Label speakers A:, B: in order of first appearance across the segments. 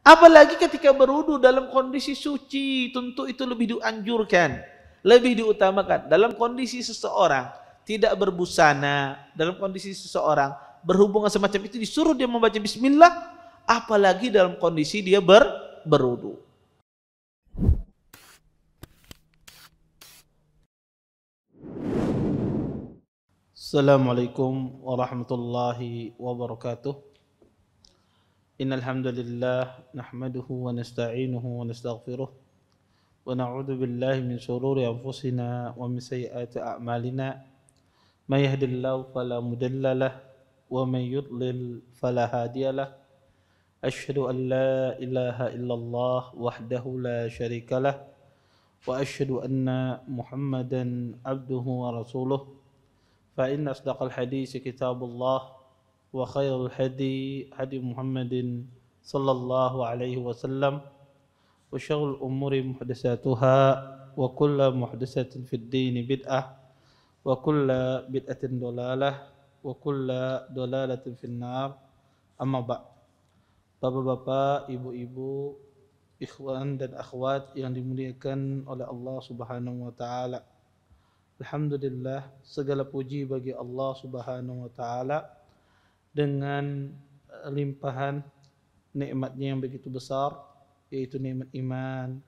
A: Apalagi ketika berwudu dalam kondisi suci, tentu itu lebih dianjurkan, lebih diutamakan. Dalam kondisi seseorang tidak berbusana, dalam kondisi seseorang berhubungan semacam itu disuruh dia membaca bismillah, apalagi dalam kondisi dia berwudu. Assalamualaikum warahmatullahi wabarakatuh. Innal hamdalillah nahmaduhu wa nasta'inuhu wa nastaghfiruh wa na'udzu billahi min shururi anfusina wa min sayyiati a'malina may yahdihillahu fala mudilla lahu wa may yudlil fala hadiya lahu asyhadu an la ilaha illallah wahdahu la syarika lahu wa asyhadu anna muhammadan abduhu wa rasuluh fa inna asdaqal hadits kitabullah wa khairul hadi hadi Muhammadin sallallahu alaihi wasallam wa syarrul umuri muhdatsatuha wa kullu muhdatsatin fid din bid'ah wa kullu bid'atin dhalalah wa kullu dhalalatin finnar. Amma ba'd. Bapak-bapak, ibu-ibu, ikhwan dan akhwat yang dimuliakan oleh Allah Subhanahu wa taala. Alhamdulillah, segala puji bagi Allah Subhanahu wa taala dengan limpahan nikmatnya yang begitu besar, yaitu nikmat iman,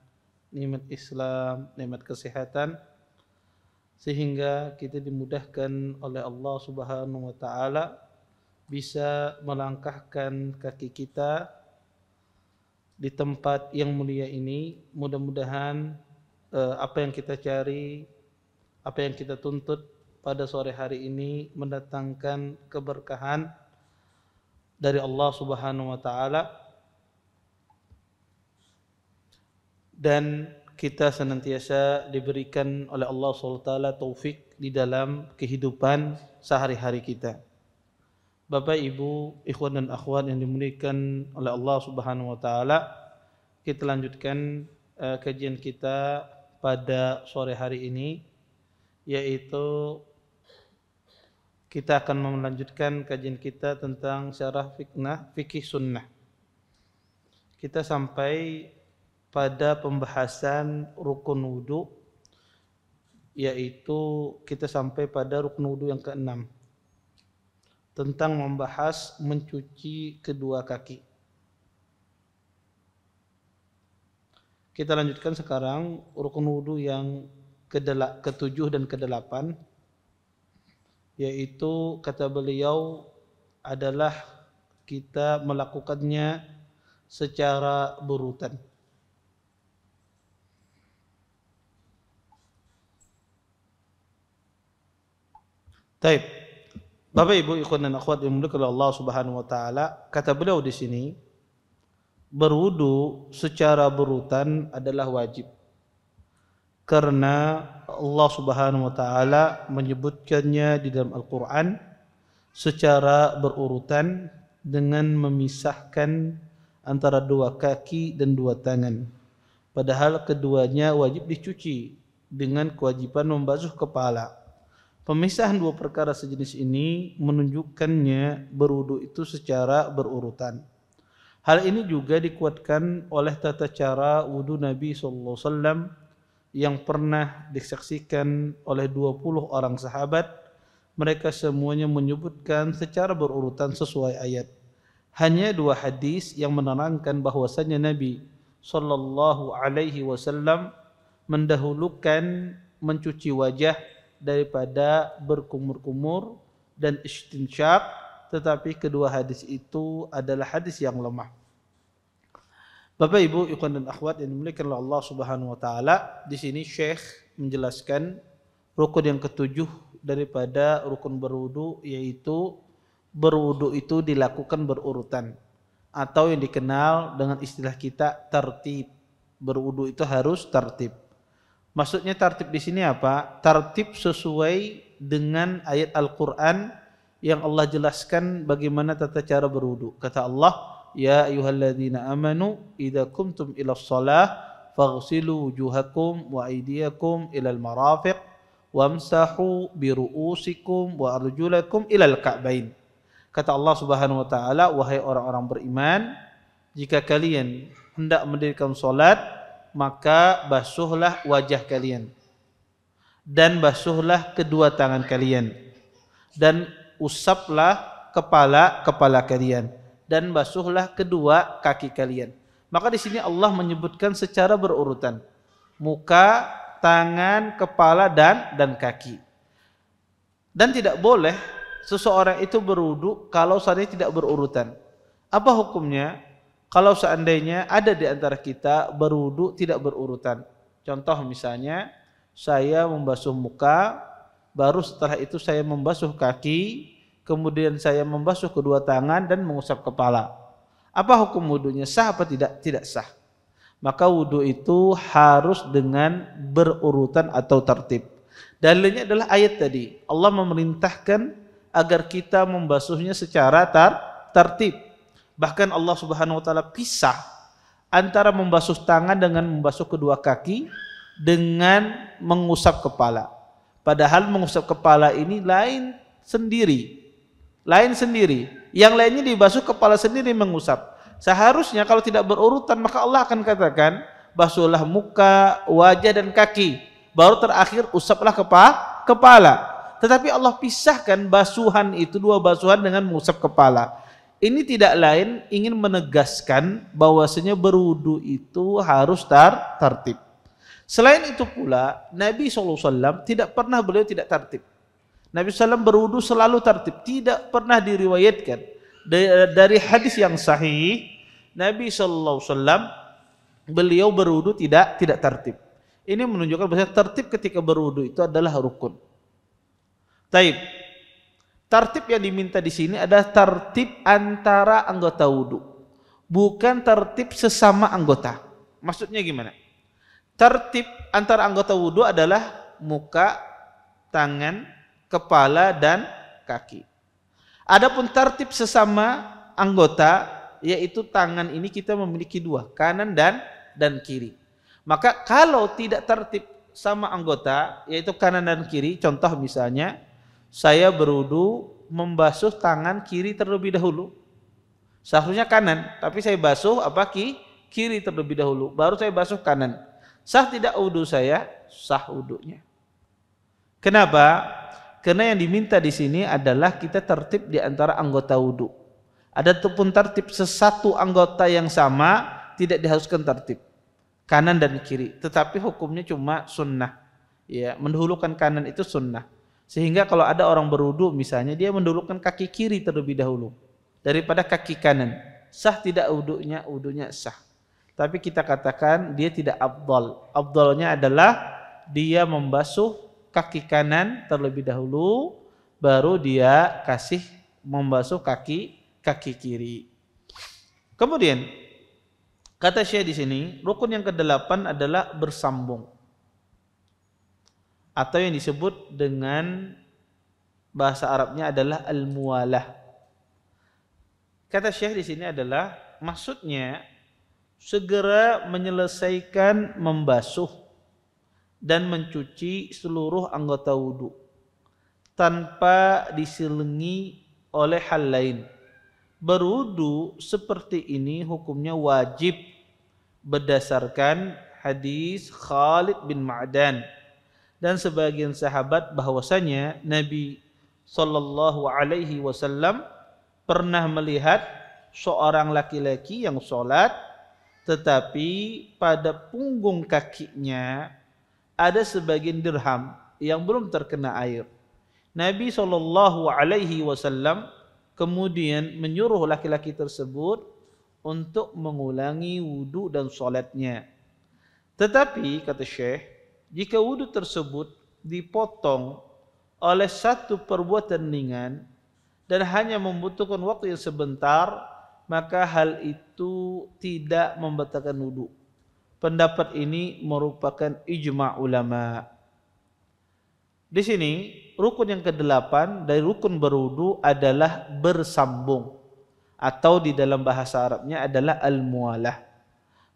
A: nikmat Islam, nikmat kesehatan, sehingga kita dimudahkan oleh Allah Subhanahu wa taala bisa melangkahkan kaki kita di tempat yang mulia ini. Mudah-mudahan apa yang kita cari, apa yang kita tuntut pada sore hari ini mendatangkan keberkahan dari Allah Subhanahu wa taala, dan kita senantiasa diberikan oleh Allah Subhanahu wa taala taufik di dalam kehidupan sehari-hari kita. Bapak, Ibu, ikhwan dan akhwat yang dimuliakan oleh Allah Subhanahu wa taala, kita lanjutkan kajian kita pada sore hari ini, yaitu kita akan melanjutkan kajian kita tentang syarah fikih sunnah. Kita sampai pada pembahasan rukun wudu, yaitu kita sampai pada rukun wudu yang ke-6, tentang membahas mencuci kedua kaki. Kita lanjutkan sekarang rukun wudu yang ke-7 dan ke-8, yaitu kata beliau adalah kita melakukannya secara berurutan. Baik. Bapak, Ibu, ikhwan dan akhwat yang dimuliakan oleh Allah Subhanahu wa taala, kata beliau di sini, berwudu secara berurutan adalah wajib. Karena Allah Subhanahu wa taala menyebutkannya di dalam Al-Qur'an secara berurutan dengan memisahkan antara dua kaki dan dua tangan. Padahal keduanya wajib dicuci dengan kewajiban membasuh kepala. Pemisahan dua perkara sejenis ini menunjukkannya berwudu itu secara berurutan. Hal ini juga dikuatkan oleh tata cara wudu Nabi sallallahu alaihi wasallam yang pernah disaksikan oleh 20 orang sahabat. Mereka semuanya menyebutkan secara berurutan sesuai ayat. Hanya 2 hadis yang menerangkan bahwasanya Nabi sallallahu alaihi wasallam mendahulukan mencuci wajah daripada berkumur-kumur dan istinsyaq, tetapi kedua hadis itu adalah hadis yang lemah. Bapak, Ibu, ikhwan dan akhwat yang dimuliakan oleh Allah Subhanahu wa taala, di sini Syekh menjelaskan rukun yang ke-7 daripada rukun berwudu, yaitu berwudu itu dilakukan berurutan atau yang dikenal dengan istilah kita tertib. Berwudu itu harus tertib. Maksudnya tertib di sini apa? Tertib sesuai dengan ayat Al-Qur'an yang Allah jelaskan bagaimana tata cara berwudu. Kata Allah, ya ayyuhalladzina amanu idza qumtum ilas shalah faghsilu wujuhakum wa aydiyakum ilal marafiq wamsahu bi ru'usikum wa arjulakum ilal ka'bain. Kata Allah Subhanahu wa taala, wahai orang-orang beriman, jika kalian hendak mendirikan salat, maka basuhlah wajah kalian dan basuhlah kedua tangan kalian dan usaplah kepala kalian dan basuhlah kedua kaki kalian. Maka di sini Allah menyebutkan secara berurutan. Muka, tangan, kepala dan kaki. Dan tidak boleh seseorang itu berwudu kalau seandainya tidak berurutan. Apa hukumnya? Kalau seandainya ada di antara kita berwudu tidak berurutan. Contoh misalnya, saya membasuh muka, baru setelah itu saya membasuh kaki, kemudian saya membasuh kedua tangan dan mengusap kepala. Apa hukum wudunya? Sah apa tidak? Tidak sah. Maka wudu itu harus dengan berurutan atau tertib. Dalilnya adalah ayat tadi. Allah memerintahkan agar kita membasuhnya secara tertib. Bahkan Allah Subhanahu wa taala pisah antara membasuh tangan dengan membasuh kedua kaki dengan mengusap kepala. Padahal mengusap kepala ini lain sendiri. Yang lainnya dibasuh, kepala sendiri mengusap. Seharusnya kalau tidak berurutan maka Allah akan katakan basuhlah muka, wajah dan kaki. Baru terakhir usaplah kepala. Tetapi Allah pisahkan basuhan itu, dua basuhan dengan mengusap kepala. Ini tidak lain ingin menegaskan bahwasanya berwudu itu harus tertib. Selain itu pula Nabi SAW tidak pernah beliau tidak tertib. Nabi SAW berwudu selalu tertib, tidak pernah diriwayatkan dari hadis yang sahih Nabi SAW beliau berwudu tidak tertib. Ini menunjukkan bahwa tertib ketika berwudu itu adalah rukun. Taib. Tertib yang diminta di sini adalah tertib antara anggota wudu, bukan tertib sesama anggota. Maksudnya gimana? Tertib antara anggota wudu adalah muka, tangan, kepala dan kaki. Adapun tertib sesama anggota, yaitu tangan ini kita memiliki dua, kanan dan kiri. Maka kalau tidak tertib sama anggota, yaitu kanan dan kiri, contoh misalnya saya berwudu membasuh tangan kiri terlebih dahulu. Seharusnya kanan, tapi saya basuh kiri terlebih dahulu, baru saya basuh kanan. Sah tidak wudu saya? Sah wudunya. Kenapa? Karena yang diminta di sini adalah kita tertib di antara anggota wudu. Adapun tertib sesatu anggota yang sama tidak diharuskan tertib kanan dan kiri, tetapi hukumnya cuma sunnah. Ya, mendahulukan kanan itu sunnah. Sehingga kalau ada orang berwudu misalnya dia mendahulukan kaki kiri terlebih dahulu daripada kaki kanan. Sah tidak wudunya? Wudunya sah. Tapi kita katakan dia tidak afdal. Afdalnya adalah dia membasuh kaki kanan terlebih dahulu, baru dia kasih membasuh kaki kiri. Kemudian kata Syekh di sini, rukun yang ke-8 adalah bersambung, atau yang disebut dengan bahasa Arabnya adalah al-muwalah. Kata Syekh di sini adalah maksudnya segera menyelesaikan membasuh dan mencuci seluruh anggota wudu tanpa diselingi oleh hal lain. Berwudu seperti ini hukumnya wajib berdasarkan hadis Khalid bin Ma'dan dan sebagian sahabat bahwasanya Nabi sallallahu alaihi wasallam pernah melihat seorang laki-laki yang sholat tetapi pada punggung kakinya ada sebagian dirham yang belum terkena air. Nabi sallallahu alaihi wasallam kemudian menyuruh laki-laki tersebut untuk mengulangi wudu dan sholatnya. Tetapi kata Syekh, jika wudu tersebut dipotong oleh satu perbuatan ringan dan hanya membutuhkan waktu yang sebentar, maka hal itu tidak membatalkan wudu. Pendapat ini merupakan ijma' ulama. Di sini rukun yang ke-8 dari rukun berwudu adalah bersambung, atau di dalam bahasa Arabnya adalah al-muwalah.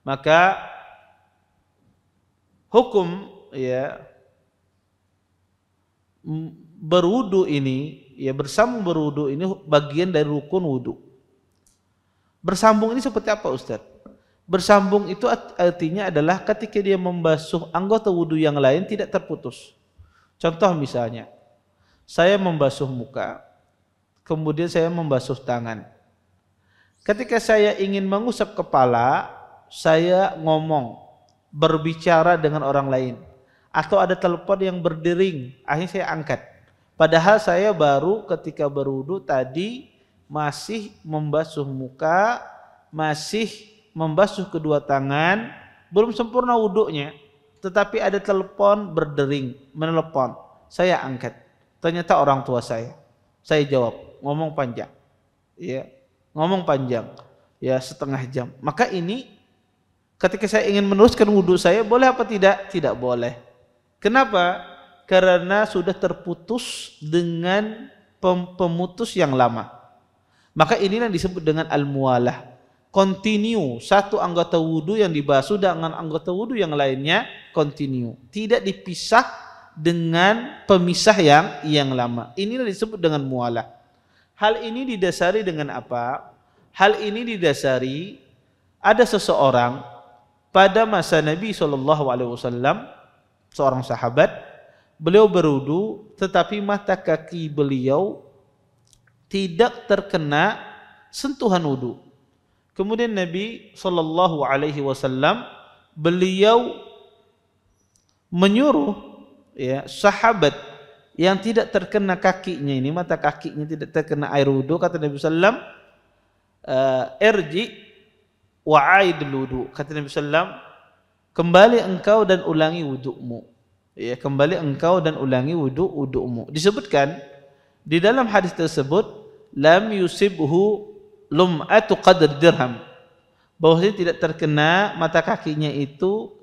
A: Maka hukum berwudu ini, bersambung berwudu ini bagian dari rukun wudu. Bersambung ini seperti apa Ustaz? Bersambung itu artinya adalah ketika dia membasuh anggota wudu yang lain tidak terputus. Contoh misalnya, saya membasuh muka, kemudian saya membasuh tangan. Ketika saya ingin mengusap kepala, saya ngomong, berbicara dengan orang lain. Atau ada telepon yang berdering, akhirnya saya angkat. Padahal saya baru ketika berwudu tadi masih membasuh muka, masih membasuh kedua tangan, belum sempurna wudunya, tetapi ada telepon berdering, menelepon, saya angkat. Ternyata orang tua saya jawab, ngomong panjang, ya, ngomong panjang, ya setengah jam. Maka ini ketika saya ingin meneruskan wudu saya, boleh apa tidak? Tidak boleh. Kenapa? Karena sudah terputus dengan pemutus yang lama. Maka inilah yang disebut dengan al-muwalah. Continue, satu anggota wudu yang dibasuh dengan anggota wudu yang lainnya continue. Tidak dipisah dengan pemisah yang lama. Inilah disebut dengan muwalah. Hal ini didasari dengan apa? Hal ini didasari ada seseorang pada masa Nabi SAW, seorang sahabat, beliau berwudu tetapi mata kaki beliau tidak terkena sentuhan wudu. Kemudian Nabi SAW beliau menyuruh ya sahabat yang tidak terkena kakinya ini, mata kakinya tidak terkena air wudu, kata Nabi SAW, irji wa'aidul wudu, kata Nabi SAW, kembali engkau dan ulangi wudu'mu. Ya, kembali engkau dan ulangi wudu'mu. Disebutkan di dalam hadis tersebut, lam yusibhu lum'atu qadr dirham, bahwasanya tidak terkena mata kakinya itu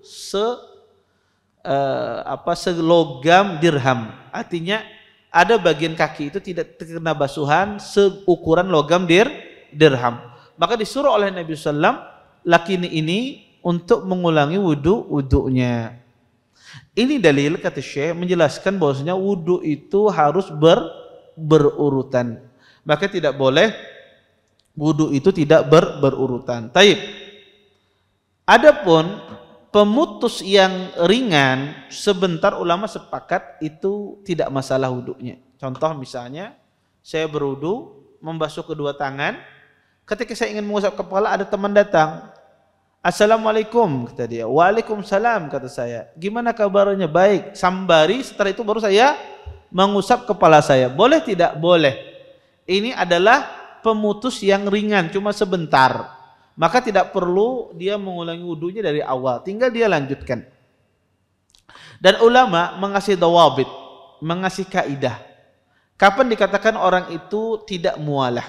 A: selogam dirham. Artinya ada bagian kaki itu tidak terkena basuhan seukuran logam dirham. Maka disuruh oleh Nabi SAW laki ini untuk mengulangi wudunya. Ini dalil kata Syekh menjelaskan bahwasanya wudu itu harus berurutan. Maka tidak boleh wudu itu tidak berurutan. Taib. Adapun pemutus yang ringan, sebentar ulama sepakat itu tidak masalah wudunya. Contoh misalnya, saya berwudu, membasuh kedua tangan, ketika saya ingin mengusap kepala ada teman datang. Assalamualaikum, kata dia. Waalaikumsalam, kata saya. Gimana kabarnya? Baik. Sambari, setelah itu baru saya mengusap kepala saya. Boleh tidak? Boleh. Ini adalah pemutus yang ringan, cuma sebentar. Maka tidak perlu dia mengulangi wudunya dari awal, tinggal dia lanjutkan. Dan ulama mengasih dawabit, mengasih kaidah. Kapan dikatakan orang itu tidak mualah,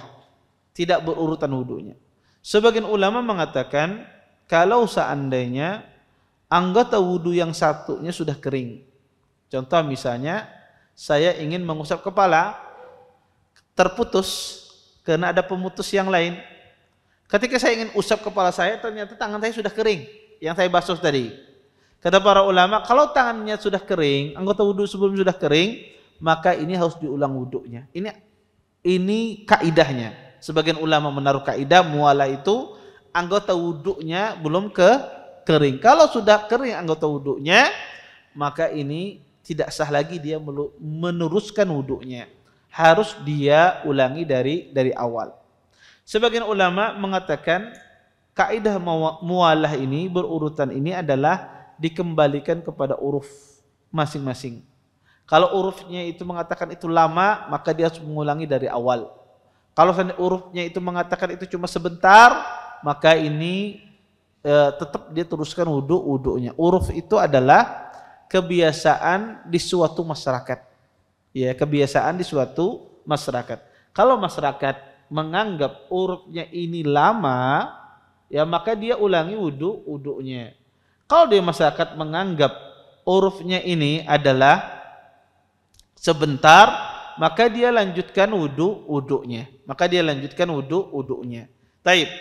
A: tidak berurutan wudunya? Sebagian ulama mengatakan kalau seandainya anggota wudu yang satunya sudah kering. Contoh misalnya saya ingin mengusap kepala, terputus karena ada pemutus yang lain. Ketika saya ingin usap kepala saya, ternyata tangan saya sudah kering yang saya basuh tadi. Kata para ulama, kalau tangannya sudah kering, anggota wudu sebelum sudah kering, maka ini harus diulang wudunya. Ini kaidahnya. Sebagian ulama menaruh kaidah mualah itu anggota wudunya belum kering. Kalau sudah kering anggota wudunya, maka ini tidak sah lagi dia meneruskan wudunya. Harus dia ulangi dari awal. Sebagian ulama mengatakan kaidah mualah ini, berurutan ini adalah dikembalikan kepada uruf masing-masing. Kalau urufnya itu mengatakan itu lama, maka dia harus mengulangi dari awal. Kalau urufnya itu mengatakan itu cuma sebentar, maka ini tetap dia teruskan wudunya. Uruf itu adalah kebiasaan di suatu masyarakat. Ya, kebiasaan di suatu masyarakat. Kalau masyarakat menganggap urufnya ini lama, ya maka dia ulangi wudunya. Kalau dia masyarakat menganggap urufnya ini adalah sebentar, maka dia lanjutkan wudunya. Maka dia lanjutkan wudunya. Taib.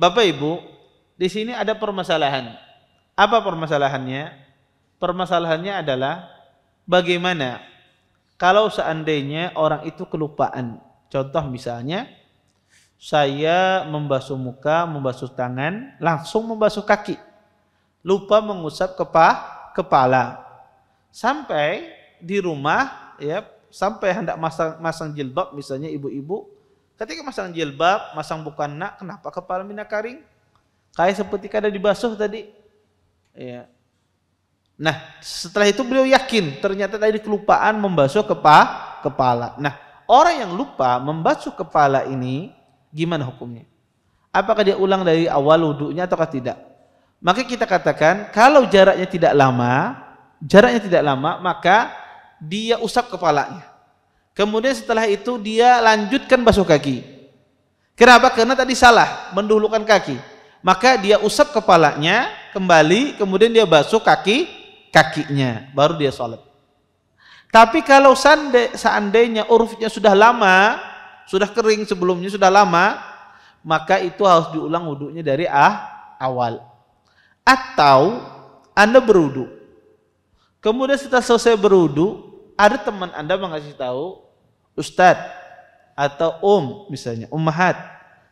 A: Bapak Ibu, di sini ada permasalahan. Apa permasalahannya? Permasalahannya adalah bagaimana kalau seandainya orang itu kelupaan. Contoh misalnya, saya membasuh muka, membasuh tangan, langsung membasuh kaki. Lupa mengusap kepala. Sampai di rumah, ya, sampai hendak masang jilbab, misalnya ibu-ibu, ketika masang jilbab, masang bukana, kenapa kepala mina kering? Kayak seperti kada dibasuh tadi. Ya. Nah, setelah itu beliau yakin ternyata tadi kelupaan membasuh kepala. Nah, orang yang lupa membasuh kepala ini gimana hukumnya? Apakah dia ulang dari awal wudunya ataukah tidak? Maka kita katakan kalau jaraknya tidak lama, maka dia usap kepalanya. Kemudian setelah itu dia lanjutkan basuh kaki. Kenapa? Karena tadi salah mendahulukan kaki. Maka dia usap kepalanya kembali, kemudian dia basuh kakinya, baru dia sholat. Tapi kalau seandainya urufnya sudah lama, sudah kering sebelumnya, sudah lama, maka itu harus diulang wudunya dari awal. Atau Anda berwudu, kemudian setelah selesai berwudu, ada teman Anda mengasih tahu, Ustadz atau misalnya ummahat,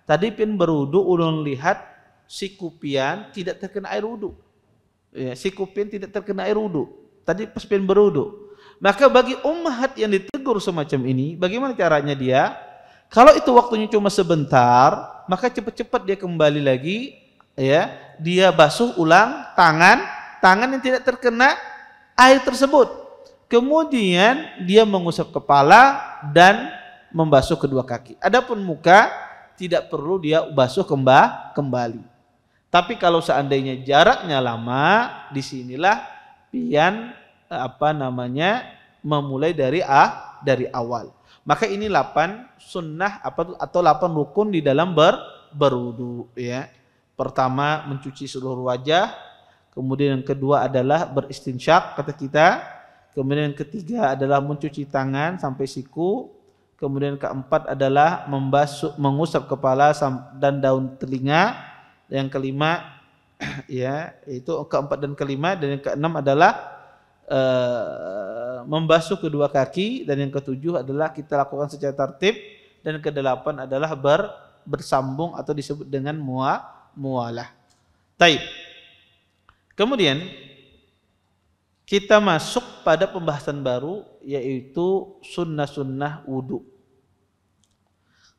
A: tadi pin berwudu ulun lihat si kupian tidak terkena air wudu. Ya, si kupian tidak terkena air wudu. Tadi pas pin berwudu. Maka bagi ummahat yang ditegur semacam ini, bagaimana caranya dia? Kalau itu waktunya cuma sebentar, maka cepat-cepat dia kembali lagi, ya, dia basuh ulang tangan yang tidak terkena air tersebut. Kemudian dia mengusap kepala dan membasuh kedua kaki. Adapun muka tidak perlu dia basuh kembali. Tapi kalau seandainya jaraknya lama, disinilah pian memulai dari awal. Maka ini 8 sunnah atau 8 rukun di dalam berwudu, ya. Pertama mencuci seluruh wajah, kemudian yang kedua adalah beristinsyak kata kita, kemudian yang ketiga adalah mencuci tangan sampai siku, kemudian keempat adalah mengusap kepala dan daun telinga, yang kelima ya itu keempat dan kelima, dan yang keenam adalah membasuh kedua kaki, dan yang ketujuh adalah kita lakukan secara tertib, dan kedelapan adalah bersambung atau disebut dengan mualah. Taib. Kemudian kita masuk pada pembahasan baru, yaitu sunnah-sunnah wudu.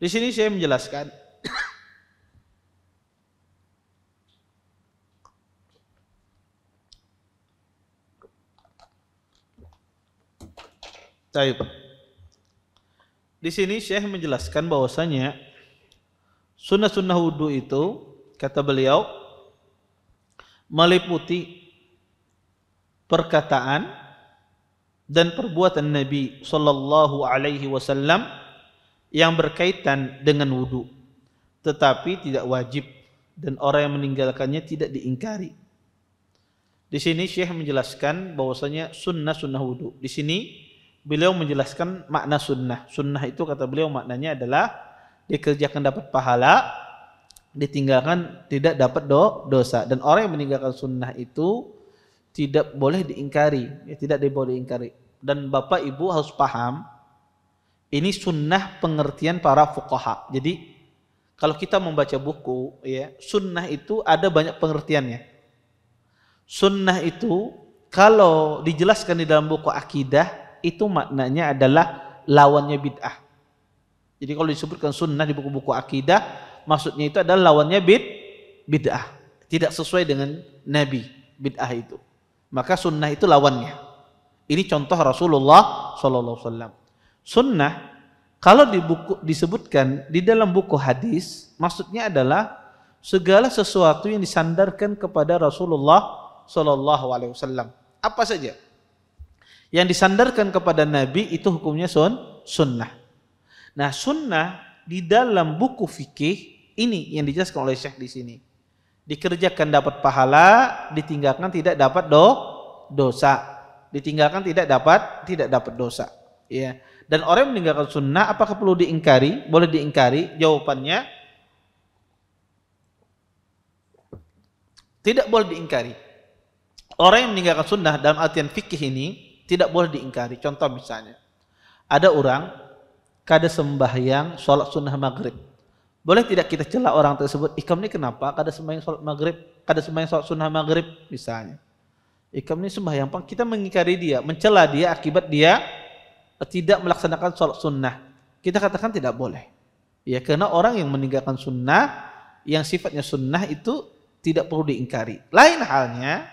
A: Di sini saya menjelaskan Taib. Di sini Syekh menjelaskan bahwasanya sunnah-sunnah wudu itu, kata beliau, meliputi perkataan dan perbuatan Nabi sallallahu alaihi wasallam yang berkaitan dengan wudu, tetapi tidak wajib, dan orang yang meninggalkannya tidak diingkari. Di sini Syekh menjelaskan bahwasanya sunnah-sunnah wudu. Di sini beliau menjelaskan makna sunnah. Sunnah itu kata beliau maknanya adalah dikerjakan dapat pahala, ditinggalkan tidak dapat dosa. Dan orang yang meninggalkan sunnah itu tidak boleh diingkari, ya, tidak boleh diingkari. Dan Bapak Ibu harus paham, ini sunnah pengertian para fuqaha. Jadi kalau kita membaca buku, ya, sunnah itu ada banyak pengertiannya. Sunnah itu kalau dijelaskan di dalam buku akidah, itu maknanya adalah lawannya bid'ah. Jadi kalau disebutkan sunnah di buku-buku akidah, maksudnya itu adalah lawannya bid'ah. Tidak sesuai dengan Nabi, bid'ah itu. Maka sunnah itu lawannya. Ini contoh Rasulullah SAW. Sunnah kalau disebutkan di dalam buku hadis, maksudnya adalah segala sesuatu yang disandarkan kepada Rasulullah SAW. Apa saja yang disandarkan kepada Nabi itu hukumnya sunnah. Nah, sunnah di dalam buku fikih ini yang dijelaskan oleh Syekh di sini. Dikerjakan dapat pahala, ditinggalkan tidak dapat dosa. Ditinggalkan tidak dapat dosa. Ya. Dan orang yang meninggalkan sunnah apakah perlu diingkari? Boleh diingkari? Jawabannya tidak boleh diingkari. Orang yang meninggalkan sunnah dalam artian fikih ini tidak boleh diingkari. Contoh misalnya, ada orang kada sembahyang sholat sunnah maghrib, Boleh tidak kita celah orang tersebut? Ikam ini kenapa? Kada sembahyang sholat maghrib, kada sembahyang sholat sunnah maghrib misalnya. Ikam ini sembahyang, kita mengingkari dia, mencela dia akibat dia tidak melaksanakan sholat sunnah. Kita katakan tidak boleh. Ya, karena orang yang meninggalkan sunnah, yang sifatnya sunnah itu tidak perlu diingkari. Lain halnya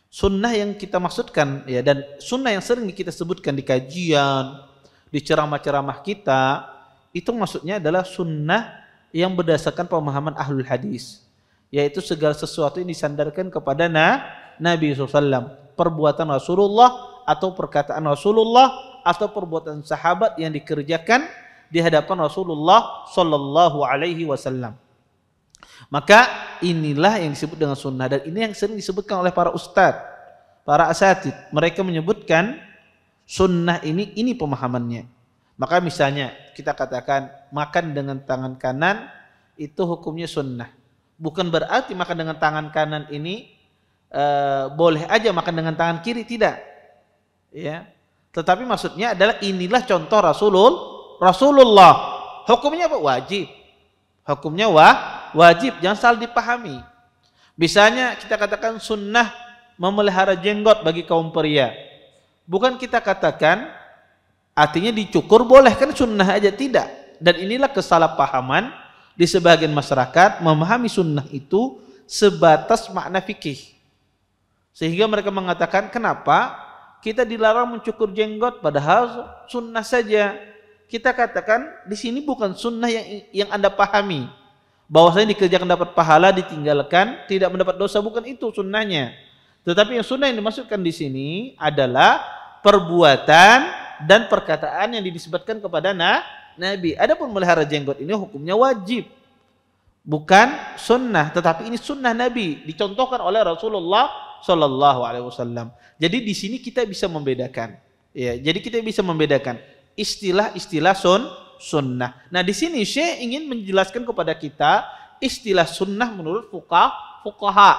A: sunnah yang kita maksudkan, ya, dan sunnah yang sering kita sebutkan di kajian, di ceramah-ceramah kita, itu maksudnya adalah sunnah yang berdasarkan pemahaman ahlul hadis, yaitu segala sesuatu yang disandarkan kepada Nabi SAW, perbuatan Rasulullah atau perkataan Rasulullah atau perbuatan sahabat yang dikerjakan di hadapan Rasulullah Sallallahu Alaihi Wasallam. Maka inilah yang disebut dengan sunnah, dan ini yang sering disebutkan oleh para ustadz, para asatidz. Mereka menyebutkan sunnah ini pemahamannya. Maka misalnya kita katakan makan dengan tangan kanan itu hukumnya sunnah. Bukan berarti makan dengan tangan kanan ini boleh aja makan dengan tangan kiri, tidak. Ya. Tetapi maksudnya adalah inilah contoh Rasulullah. Hukumnya apa? Wajib. Hukumnya wajib, jangan salah dipahami. Misalnya kita katakan sunnah memelihara jenggot bagi kaum pria. Bukan kita katakan artinya dicukur boleh, kan sunnah aja, tidak. Dan inilah kesalahpahaman di sebagian masyarakat memahami sunnah itu sebatas makna fikih. Sehingga mereka mengatakan kenapa kita dilarang mencukur jenggot padahal sunnah saja. Kita katakan di sini bukan sunnah yang Anda pahami. Bahwasanya dikerjakan dapat pahala, ditinggalkan tidak mendapat dosa, bukan itu sunnahnya. Tetapi yang sunnah yang dimaksudkan di sini adalah perbuatan dan perkataan yang dinisbatkan kepada Nabi. Adapun melihara jenggot ini hukumnya wajib, bukan sunnah. Tetapi ini sunnah Nabi, dicontohkan oleh Rasulullah Sallallahu Alaihi Wasallam. Jadi di sini kita bisa membedakan. Ya, jadi kita bisa membedakan istilah-istilah sunnah. Nah di sini Syekh ingin menjelaskan kepada kita istilah sunnah menurut fuqaha.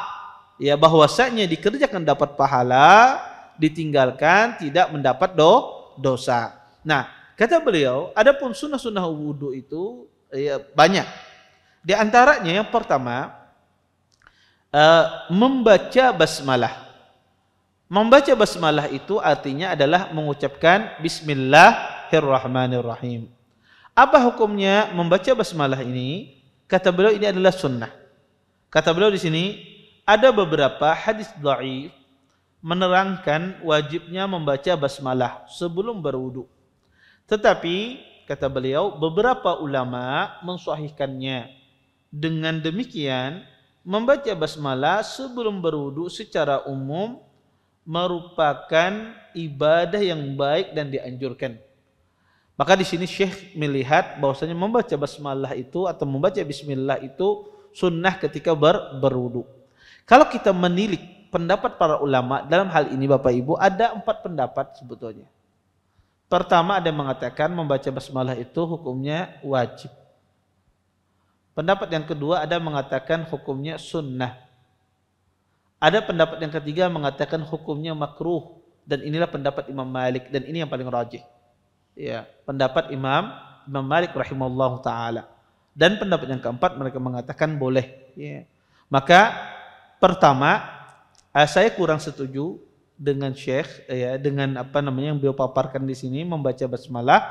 A: Ya, bahwasanya dikerjakan dapat pahala, ditinggalkan tidak mendapat dosa. Nah kata beliau, adapun sunnah-sunnah wudu itu ya, banyak. Di antaranya yang pertama membaca basmalah. Membaca basmalah itu artinya adalah mengucapkan Bismillahirrahmanirrahim. Apa hukumnya membaca basmalah ini? Kata beliau ini adalah sunnah. Kata beliau di sini ada beberapa hadis dhaif menerangkan wajibnya membaca basmalah sebelum berwudu. Tetapi kata beliau beberapa ulama mensahihkannya. Dengan demikian membaca basmalah sebelum berwudu secara umum merupakan ibadah yang baik dan dianjurkan. Maka di sini Syekh melihat bahwasanya membaca basmalah itu atau membaca bismillah itu sunnah ketika berwudu. Kalau kita menilik pendapat para ulama dalam hal ini Bapak Ibu, ada 4 pendapat sebetulnya. Pertama ada yang mengatakan membaca basmalah itu hukumnya wajib. Pendapat yang kedua ada yang mengatakan hukumnya sunnah. Ada pendapat yang ketiga mengatakan hukumnya makruh, dan inilah pendapat Imam Malik, dan ini yang paling rajih. Ya, pendapat Imam Malik rahimahullahu taala. Dan pendapat yang keempat mereka mengatakan boleh. Ya. Maka pertama saya kurang setuju dengan Syekh, ya, dengan apa namanya yang beliau paparkan di sini membaca basmalah,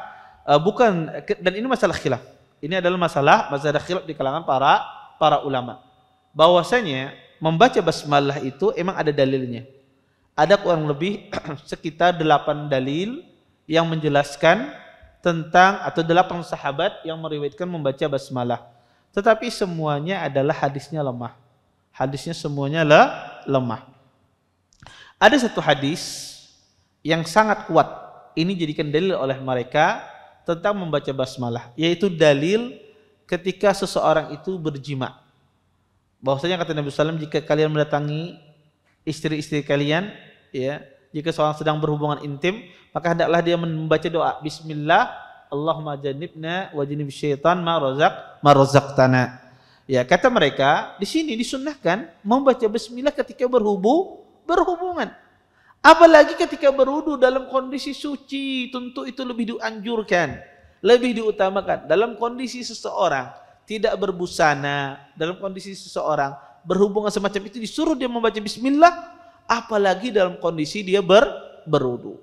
A: bukan, dan ini masalah khilaf. Ini adalah masalah khilaf di kalangan para ulama. Bahwasanya membaca basmalah itu emang ada dalilnya. Ada kurang lebih sekitar 8 dalil yang menjelaskan tentang, atau 8 sahabat yang meriwayatkan membaca basmalah. Tetapi semuanya adalah hadisnya lemah. Hadisnya semuanya lemah. Ada satu hadis yang sangat kuat. Ini jadikan dalil oleh mereka tentang membaca basmalah, yaitu dalil ketika seseorang itu berjima. Bahwasanya kata Nabi SAW, jika kalian mendatangi istri-istri kalian, ya, jika seorang sedang berhubungan intim, maka hendaklah dia membaca doa Bismillah, Allahumma jannibna wa jannib syaitan ma razaqtana. Ya, kata mereka di sini disunnahkan membaca bismillah ketika berhubungan. Apalagi ketika berwudu dalam kondisi suci, tentu itu lebih dianjurkan, lebih diutamakan. Dalam kondisi seseorang tidak berbusana, dalam kondisi seseorang berhubungan semacam itu disuruh dia membaca bismillah, apalagi dalam kondisi dia berwudu.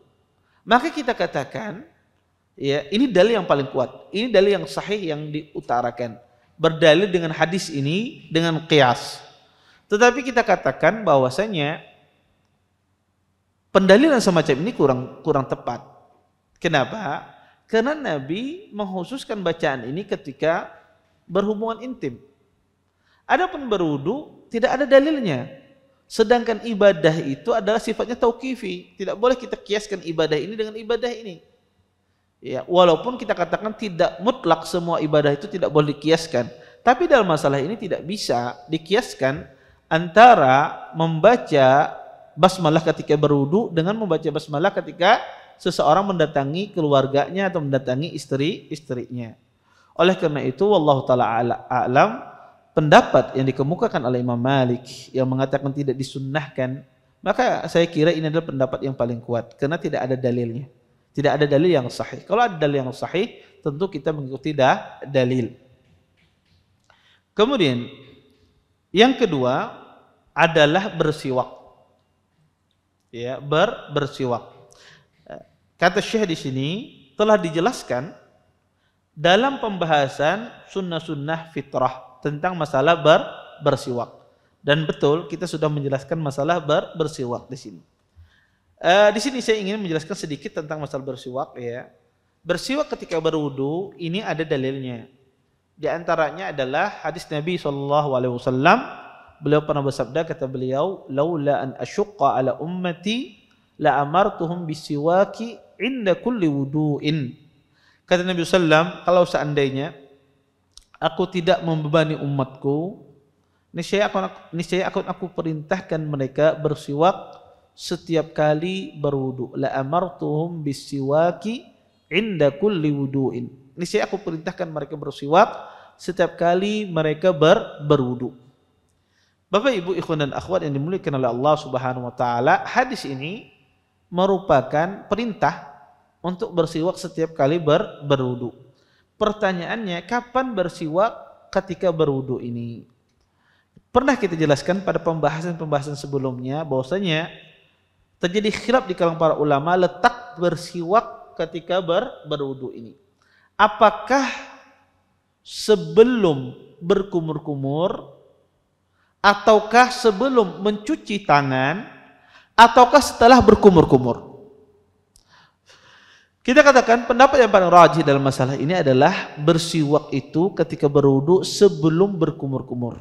A: Maka kita katakan, ya, ini dalil yang paling kuat. Ini dalil yang sahih yang diutarakan. Berdalil dengan hadis ini dengan qiyas. Tetapi kita katakan bahwasanya pendalilan semacam ini kurang tepat. Kenapa? Karena Nabi mengkhususkan bacaan ini ketika berhubungan intim. Adapun berwudu tidak ada dalilnya. Sedangkan ibadah itu adalah sifatnya tauqifi. Tidak boleh kita kiaskan ibadah ini dengan ibadah ini. Ya, walaupun kita katakan tidak mutlak semua ibadah itu tidak boleh dikiaskan. Tapi dalam masalah ini tidak bisa dikiaskan antara membaca basmalah ketika berwudu dengan membaca basmalah ketika seseorang mendatangi keluarganya atau mendatangi istrinya. Oleh karena itu, wallahu taala a'lam, pendapat yang dikemukakan oleh Imam Malik yang mengatakan tidak disunnahkan, maka saya kira ini adalah pendapat yang paling kuat karena tidak ada dalilnya. Tidak ada dalil yang sahih. Kalau ada dalil yang sahih, tentu kita mengikuti dalil. Kemudian yang kedua adalah bersiwak. Ya, bersiwak. Kata Syekh di sini telah dijelaskan dalam pembahasan sunnah-sunnah fitrah tentang masalah bersiwak. Dan betul kita sudah menjelaskan masalah bersiwak di sini. Di sini saya ingin menjelaskan sedikit tentang masalah bersiwak, ya. Bersiwak ketika berwudu ini ada dalilnya. Di antaranya adalah hadis Nabi SAW. Beliau pernah bersabda, kata beliau, "Laula an asyqa ala ummati la amartuhum bisiwaki inda kulli wudu'in." Kata Nabi SAW, kalau seandainya aku tidak membebani umatku, niscaya akan aku perintahkan mereka bersiwak setiap kali berwudu. La amartuhum bisiwaki inda kulli wudu'in. Niscaya aku perintahkan mereka bersiwak setiap kali mereka berwudu. Bapak Ibu ikhwan dan akhwat yang dimuliakan oleh Allah Subhanahu wa taala, hadis ini merupakan perintah untuk bersiwak setiap kali berwudu. Pertanyaannya, kapan bersiwak ketika berwudu ini? Pernah kita jelaskan pada pembahasan sebelumnya bahwasanya terjadi khilaf di kalangan para ulama letak bersiwak ketika berwudu ini. Apakah sebelum berkumur-kumur, ataukah sebelum mencuci tangan, ataukah setelah berkumur-kumur? Kita katakan pendapat yang paling rajih dalam masalah ini adalah bersiwak itu ketika berwudu sebelum berkumur-kumur.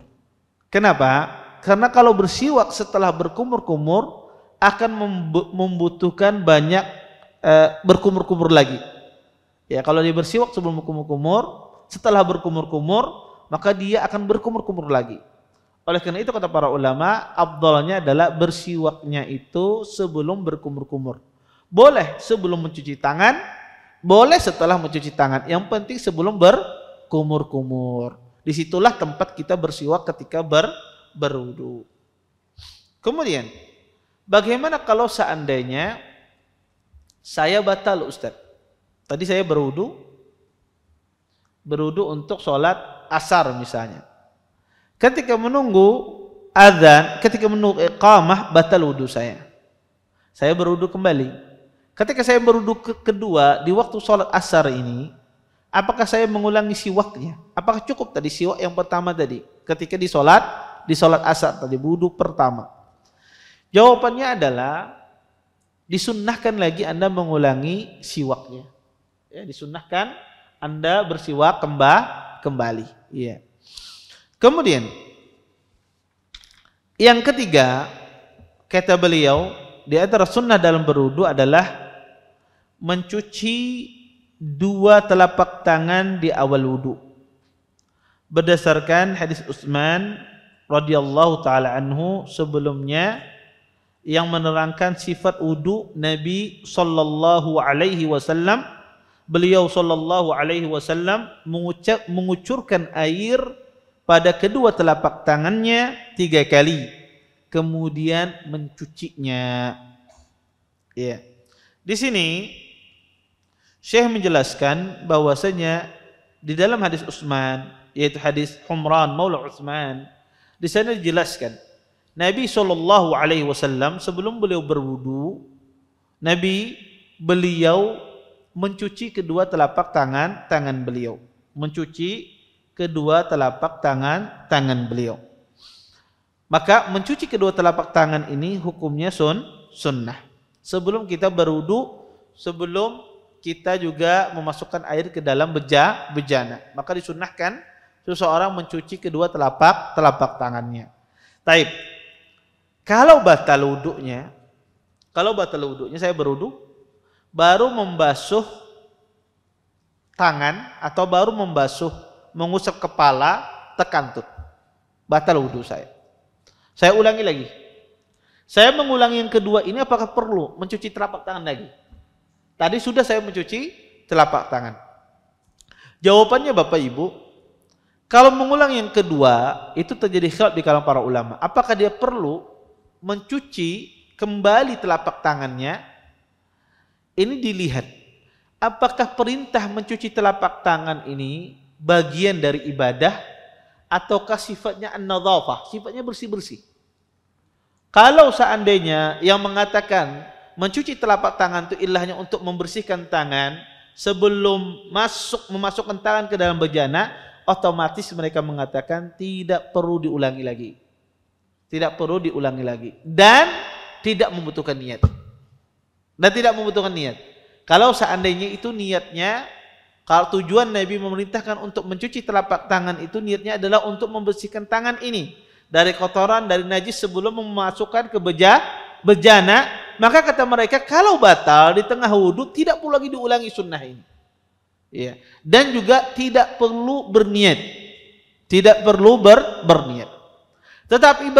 A: Kenapa? Karena kalau bersiwak setelah berkumur-kumur akan membutuhkan banyak berkumur-kumur lagi. Ya, kalau dia bersiwak sebelum berkumur-kumur, setelah berkumur-kumur, maka dia akan berkumur-kumur lagi. Oleh karena itu kata para ulama, afdalnya adalah bersiwaknya itu sebelum berkumur-kumur. Boleh sebelum mencuci tangan, boleh setelah mencuci tangan. Yang penting sebelum berkumur-kumur. Disitulah tempat kita bersiwak ketika berwudu. Kemudian, bagaimana kalau seandainya saya batal, Ustaz? Tadi saya berwudu untuk sholat asar misalnya. Ketika menunggu azan, ketika menunggu iqamah, batal wudu saya. Saya berwudu kembali. Ketika saya berwudu kedua di waktu sholat asar ini, apakah saya mengulangi siwaknya? Apakah cukup tadi siwak yang pertama tadi ketika di sholat asar tadi wudu pertama? Jawabannya adalah disunnahkan lagi Anda mengulangi siwaknya. Ya, disunnahkan Anda bersiwak kembali. Iya. Kemudian yang ketiga, kata beliau, di antara sunnah dalam berwudu adalah mencuci dua telapak tangan di awal wudu. Berdasarkan hadis Utsman radhiyallahu taala anhu sebelumnya yang menerangkan sifat wudu Nabi sallallahu alaihi wasallam, beliau sallallahu alaihi wasallam mengucurkan air pada kedua telapak tangannya 3 kali, kemudian mencucinya. Ya. Di sini Syekh menjelaskan bahwasanya di dalam hadis Utsman yaitu hadis Humran Maula Utsman. Di sana dijelaskan Nabi SAW sebelum beliau berwudu, beliau mencuci kedua telapak tangan beliau, mencuci kedua telapak tangan beliau. Maka mencuci kedua telapak tangan ini hukumnya sunnah. Sebelum kita berwudu, sebelum kita juga memasukkan air ke dalam bejana, maka disunnahkan seseorang mencuci kedua telapak tangannya. Taib. Kalau batal wudunya saya berwudu, baru membasuh tangan atau baru mengusap kepala, tekantut, batal wudu saya. Saya ulangi lagi. Saya mengulangi yang kedua ini, apakah perlu mencuci telapak tangan lagi? Tadi sudah saya mencuci telapak tangan. Jawabannya Bapak Ibu, kalau mengulang yang kedua, itu terjadi khilaf di kalangan para ulama. Apakah dia perlu mencuci kembali telapak tangannya? Ini dilihat. Apakah perintah mencuci telapak tangan ini bagian dari ibadah, ataukah sifatnya an-nadhafah, sifatnya bersih-bersih? Kalau seandainya yang mengatakan mencuci telapak tangan itu ilahnya untuk membersihkan tangan sebelum memasukkan tangan ke dalam bejana, otomatis mereka mengatakan tidak perlu diulangi lagi. Tidak perlu diulangi lagi. Dan tidak membutuhkan niat. Kalau seandainya itu niatnya, kalau tujuan Nabi memerintahkan untuk mencuci telapak tangan itu niatnya adalah untuk membersihkan tangan ini dari kotoran, dari najis sebelum memasukkan ke bejana, maka kata mereka kalau batal di tengah wudu tidak perlu lagi diulangi sunnah ini. Ya. Dan juga tidak perlu berniat. Berniat. Tetapi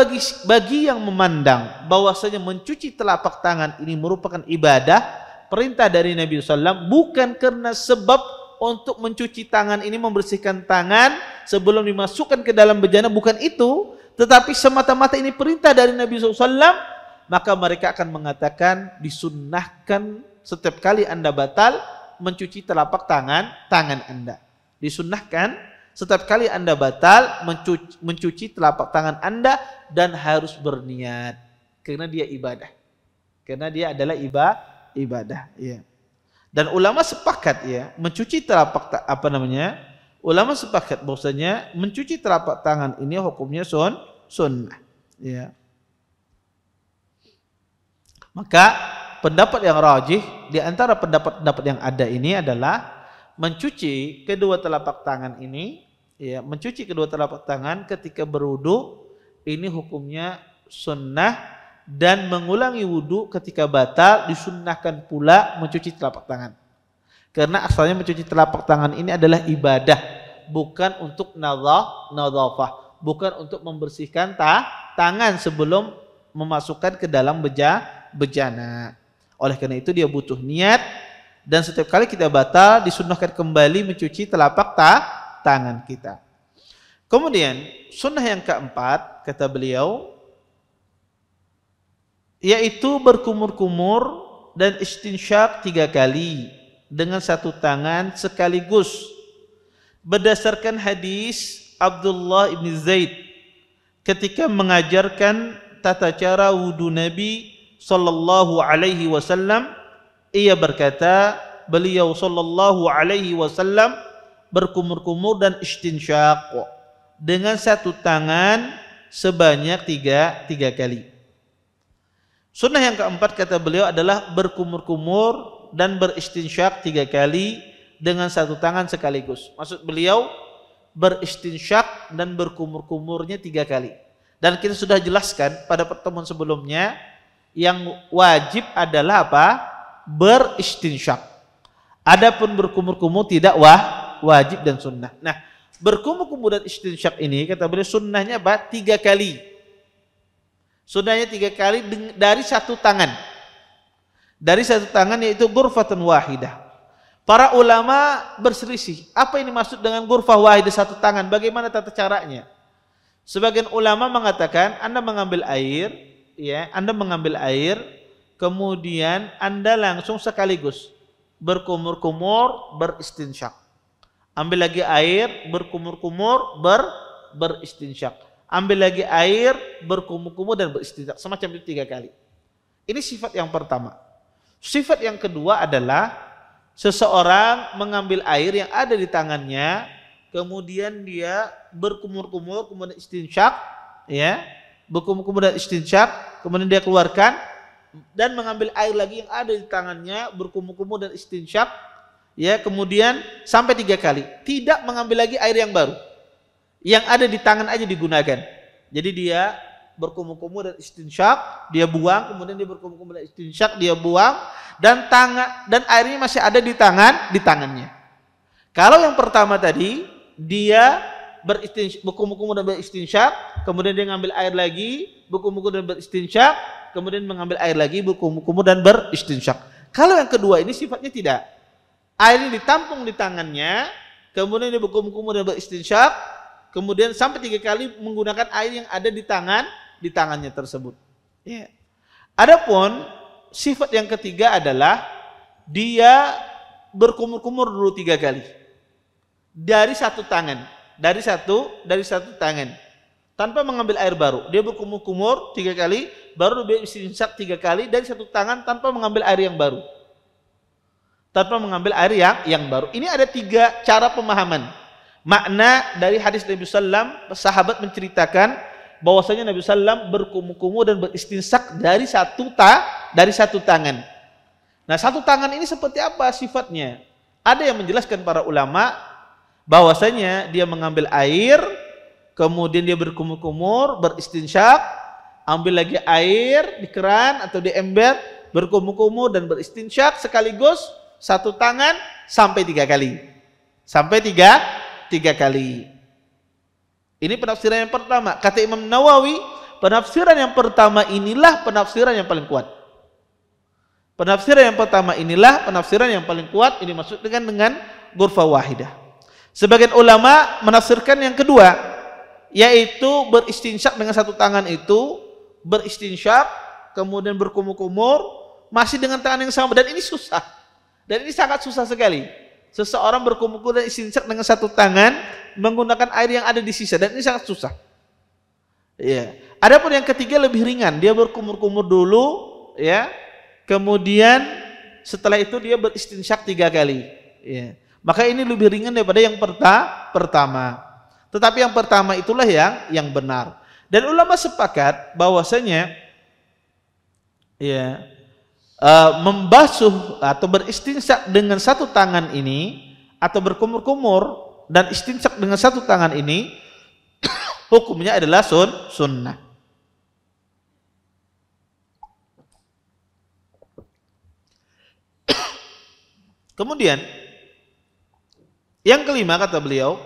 A: bagi yang memandang bahwasanya mencuci telapak tangan ini merupakan ibadah, perintah dari Nabi SAW, bukan karena sebab untuk mencuci tangan ini membersihkan tangan sebelum dimasukkan ke dalam bejana, bukan itu, tetapi semata-mata ini perintah dari Nabi SAW, maka mereka akan mengatakan disunnahkan setiap kali Anda batal mencuci telapak tangan Anda. Disunnahkan setiap kali Anda batal mencuci telapak tangan Anda, dan harus berniat karena dia ibadah. Karena dia adalah ibadah, ya. Dan ulama sepakat ya, mencuci ulama sepakat bahwasanya mencuci telapak tangan ini hukumnya sunnah, ya. Maka pendapat yang rajih di antara pendapat-pendapat yang ada ini adalah mencuci kedua telapak tangan ini, ya, mencuci kedua telapak tangan ketika berwudu ini hukumnya sunnah, dan mengulangi wudu ketika batal disunnahkan pula mencuci telapak tangan. Karena asalnya mencuci telapak tangan ini adalah ibadah, bukan untuk nadhafah, bukan untuk membersihkan tangan sebelum memasukkan ke dalam bejana. Oleh karena itu dia butuh niat, dan setiap kali kita batal disunnahkan kembali mencuci telapak tangan kita. Kemudian sunnah yang keempat kata beliau, yaitu berkumur-kumur dan istinsyak 3 kali dengan satu tangan sekaligus, berdasarkan hadis Abdullah ibn Zaid ketika mengajarkan tata cara wudu Nabi sallallahu alaihi wasallam. Ia berkata, beliau sallallahu alaihi wasallam berkumur-kumur dan istinsyak dengan satu tangan sebanyak 3 kali. Sunnah yang keempat kata beliau adalah berkumur-kumur dan beristinsyak 3 kali dengan satu tangan sekaligus. Maksud beliau beristinsyak dan berkumur-kumurnya 3 kali. Dan kita sudah jelaskan pada pertemuan sebelumnya, yang wajib adalah apa? Beristinsyak. Adapun berkumur-kumur tidak wajib dan sunnah. Nah, berkumur-kumur dan istinsyak ini kata beliau sunnahnya apa? 3 kali. Sunnahnya 3 kali dari satu tangan. Dari satu tangan, yaitu ghurfatan wahidah. Para ulama berselisih, apa ini maksud dengan ghurfah wahidah satu tangan? Bagaimana tata caranya? Sebagian ulama mengatakan Anda mengambil air, ya, Anda mengambil air, kemudian Anda langsung sekaligus berkumur-kumur, beristinsyak. Ambil lagi air, berkumur-kumur, beristinsyak. Ambil lagi air, berkumur-kumur dan beristinsyak. Semacam itu 3 kali. Ini sifat yang pertama. Sifat yang kedua adalah seseorang mengambil air yang ada di tangannya, kemudian dia berkumur-kumur, kemudian istinsyak, ya, berkumur-kumur dan istinsyak, kemudian dia keluarkan dan mengambil air lagi yang ada di tangannya, berkumur-kumur dan istinsyak, ya, kemudian sampai 3 kali. Tidak mengambil lagi air yang baru, yang ada di tangan aja digunakan. Jadi dia berkumur-kumur dan istinsyak, dia buang, kemudian dia berkumur-kumur dan istinsyak, dia buang, dan airnya masih ada di tangannya. Kalau yang pertama tadi dia berkumur-kumur dan beristinsyak, kemudian dia ngambil air lagi, berkumur-kumur dan beristinsyak, kemudian mengambil air lagi, berkumur-kumur dan beristinsyak. Kalau yang kedua ini sifatnya tidak. Airnya ditampung di tangannya, kemudian dia berkumur-kumur dan beristinsyak, kemudian sampai 3 kali menggunakan air yang ada di tangannya tersebut. Ya. Adapun sifat yang ketiga adalah dia berkumur-kumur dulu 3 kali dari satu tangan, dari satu tangan, tanpa mengambil air baru. Dia berkumur-kumur 3 kali, baru dia istinsyak 3 kali dari satu tangan tanpa mengambil air yang baru. Tanpa mengambil air yang baru. Ini ada 3 cara pemahaman. Makna dari hadis Nabi Sallam, sahabat menceritakan bahwasanya Nabi Sallam berkumur-kumur dan beristinsyak dari satu tangan. Nah, satu tangan ini seperti apa sifatnya? Ada yang menjelaskan para ulama bahwasanya dia mengambil air, kemudian dia berkumur-kumur, beristinsyak, ambil lagi air di keran atau di ember, berkumur-kumur dan beristinsyak sekaligus satu tangan sampai 3 kali. Sampai 3 kali. Ini penafsiran yang pertama. Kata Imam Nawawi, penafsiran yang pertama inilah penafsiran yang paling kuat. Penafsiran yang pertama inilah penafsiran yang paling kuat. Ini maksud dengan ghurfah wahidah. Sebagian ulama menafsirkan yang kedua, yaitu beristinsyak dengan satu tangan itu, beristinsyak, kemudian berkumur-kumur, masih dengan tangan yang sama. Dan ini susah. Dan ini sangat susah sekali. Seseorang berkumur-kumur dan istinsyak dengan satu tangan menggunakan air yang ada di sisa, dan ini sangat susah. Ya. Adapun yang ketiga lebih ringan, dia berkumur-kumur dulu, ya. Kemudian setelah itu dia beristinsyak 3 kali. Ya. Maka ini lebih ringan daripada yang pertama. Tetapi yang pertama itulah yang benar. Dan ulama sepakat bahwasanya ya, membasuh atau beristinsyak dengan satu tangan ini atau berkumur-kumur dan istinsyak dengan satu tangan ini hukumnya adalah sunnah. Kemudian yang kelima kata beliau,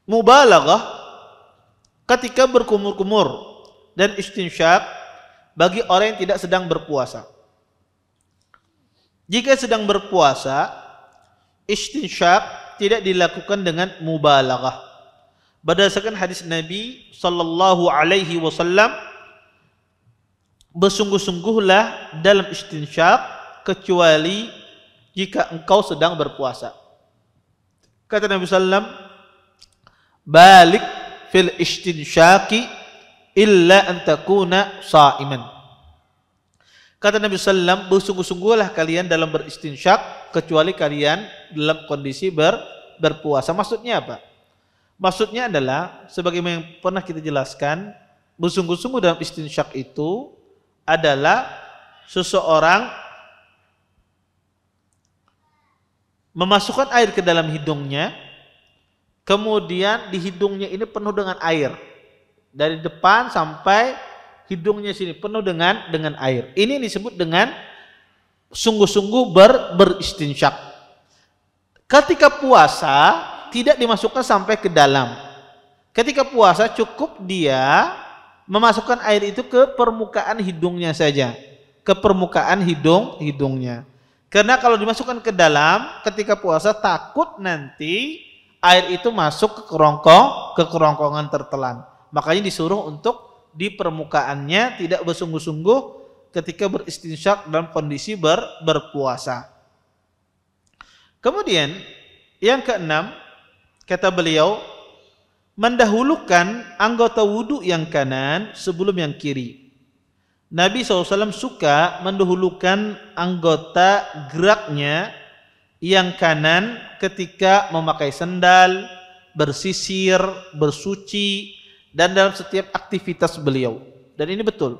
A: mubalaghah ketika berkumur-kumur dan istinsyak bagi orang yang tidak sedang berpuasa. Jika sedang berpuasa, istinsyak tidak dilakukan dengan mubalaghah. Berdasarkan hadis Nabi sallallahu alaihi wasallam, bersungguh-sungguhlah dalam istinsyak kecuali jika engkau sedang berpuasa. Kata Nabi sallam, balik fil istinsyaki illa an takuna sha'iman. Kata Nabi sallam, bersungguh-sungguhlah kalian dalam beristinsyak kecuali kalian dalam kondisi berpuasa. Maksudnya apa? Maksudnya adalah sebagaimana yang pernah kita jelaskan, bersungguh-sungguh dalam istinsyak itu adalah seseorang memasukkan air ke dalam hidungnya, kemudian di hidungnya ini penuh dengan air. Dari depan sampai hidungnya sini penuh dengan air. Ini disebut dengan sungguh-sungguh beristinsyak. Ketika puasa tidak dimasukkan sampai ke dalam. Ketika puasa cukup dia memasukkan air itu ke permukaan hidungnya saja, ke permukaan hidungnya. Karena kalau dimasukkan ke dalam ketika puasa takut nanti air itu masuk ke kerongkongan tertelan. Makanya disuruh untuk di permukaannya tidak bersungguh-sungguh ketika beristinsyak dalam kondisi berpuasa. Kemudian yang keenam, kata beliau, mendahulukan anggota wudu yang kanan sebelum yang kiri. Nabi SAW suka mendahulukan anggota geraknya yang kanan ketika memakai sendal, bersisir, bersuci, dan dalam setiap aktivitas beliau. Dan ini betul.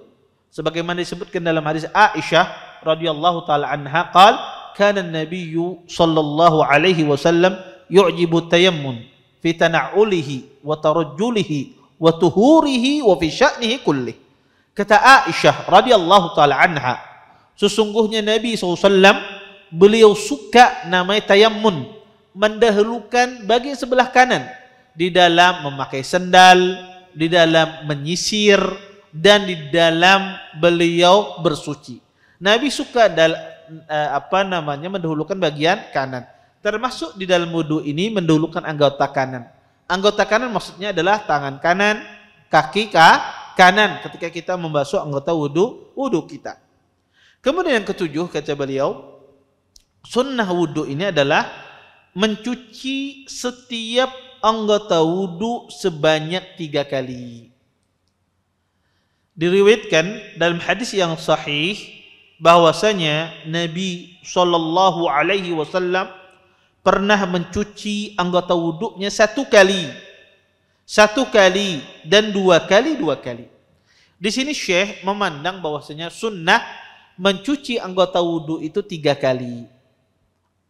A: Sebagaimana disebutkan dalam hadis Aisyah radhiyallahu taala anha, qala kana an-nabiyyu sallallahu alaihi wasallam yu'jibu tayammun fi tana'ulihi wa tarajjulihi wa tuhurihi wa fi sya'nihi kullih. Kata Aisyah radhiyallahu taala anha, sesungguhnya Nabi SAW beliau suka namanya tayammun, mendahulukan bagian sebelah kanan di dalam memakai sendal, di dalam menyisir, dan di dalam beliau bersuci. Nabi suka mendahulukan bagian kanan. Termasuk di dalam wudu ini mendahulukan anggota kanan. Anggota kanan maksudnya adalah tangan kanan, kaki kanan ketika kita membasuh anggota wudu kita. Kemudian yang ketujuh, kata beliau, sunnah wudu ini adalah mencuci setiap anggota wudu sebanyak 3 kali. Diriwayatkan dalam hadis yang sahih bahwasanya Nabi sallallahu alaihi wasallam pernah mencuci anggota wudunya 1 kali. 1 kali dan 2 kali, 2 kali. Di sini Syekh memandang bahwasanya sunnah mencuci anggota wudu itu 3 kali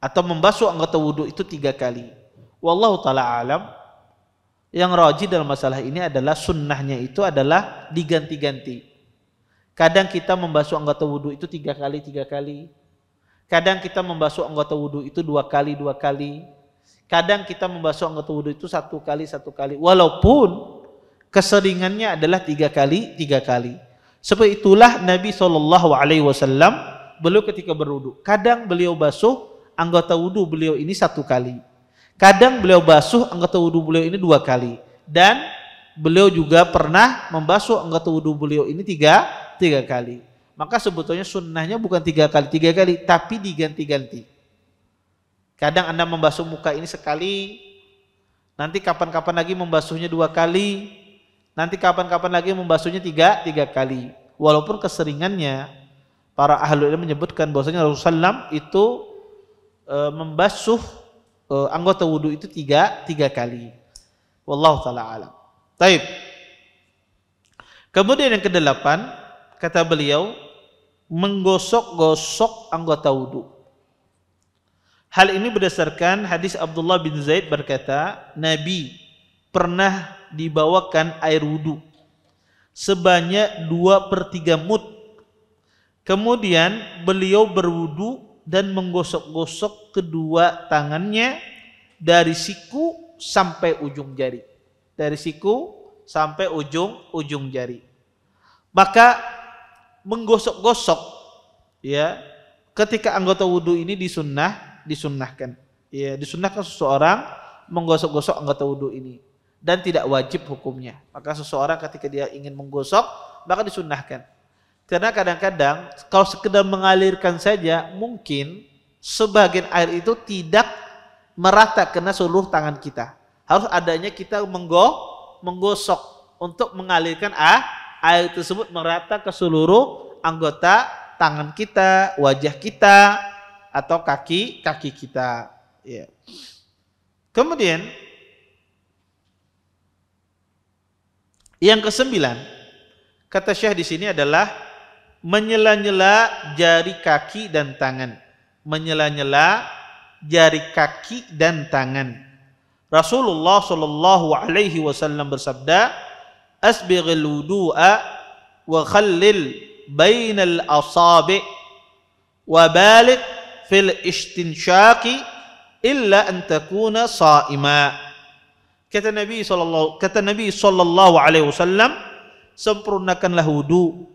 A: atau membasuh anggota wudu itu 3 kali. Wallahu taala alam. Yang rajih dalam masalah ini adalah sunnahnya itu adalah diganti-ganti. Kadang kita membasuh anggota wudu itu 3 kali, 3 kali. Kadang kita membasuh anggota wudu itu 2 kali, 2 kali. Kadang kita membasuh anggota wudu itu 1 kali, 1 kali. Walaupun keseringannya adalah 3 kali, 3 kali. Sebab itulah Nabi SAW beliau ketika berwudu, kadang beliau basuh anggota wudu beliau ini 1 kali. Kadang beliau basuh anggota wudu beliau ini 2 kali. Dan beliau juga pernah membasuh anggota wudu beliau ini 3 kali. Maka sebetulnya sunnahnya bukan 3 kali, tapi diganti-ganti. Kadang Anda membasuh muka ini sekali, nanti kapan-kapan lagi membasuhnya 2 kali, nanti kapan-kapan lagi membasuhnya 3 kali. Walaupun keseringannya para ahli ilmu menyebutkan bahwasanya Rasulullah SAW itu membasuh anggota wudu itu 3 kali. Wallahu taala alam. Baik. Kemudian yang ke-8, kata beliau, menggosok-gosok anggota wudu. Hal ini berdasarkan hadis Abdullah bin Zaid berkata, Nabi pernah dibawakan air wudu sebanyak 2/3 mud. Kemudian beliau berwudu dan menggosok-gosok kedua tangannya dari siku sampai ujung jari. Dari siku sampai ujung jari. Maka menggosok-gosok ya, ketika anggota wudu ini disunnahkan. Ya, disunnahkan seseorang menggosok-gosok anggota wudu ini dan tidak wajib hukumnya. Maka seseorang ketika dia ingin menggosok maka disunnahkan. Karena kadang-kadang kalau sekedar mengalirkan saja mungkin sebagian air itu tidak merata kena seluruh tangan kita. Harus adanya kita menggosok untuk mengalirkan air tersebut merata ke seluruh anggota tangan kita, wajah kita, atau kaki kita. Ya. Kemudian yang ke-9, kata Syekh di sini adalah menyela-nyela jari kaki dan tangan. Menyela-nyela jari kaki dan tangan. Rasulullah sallallahu alaihi wasallam bersabda, "Asbighil wudu'a wa khallil bainal asabi' wa balik fil istinsyaqi illa an takuna sha'ima." Kata Nabi sallallahu alaihi wasallam, sempurnakanlah wudu,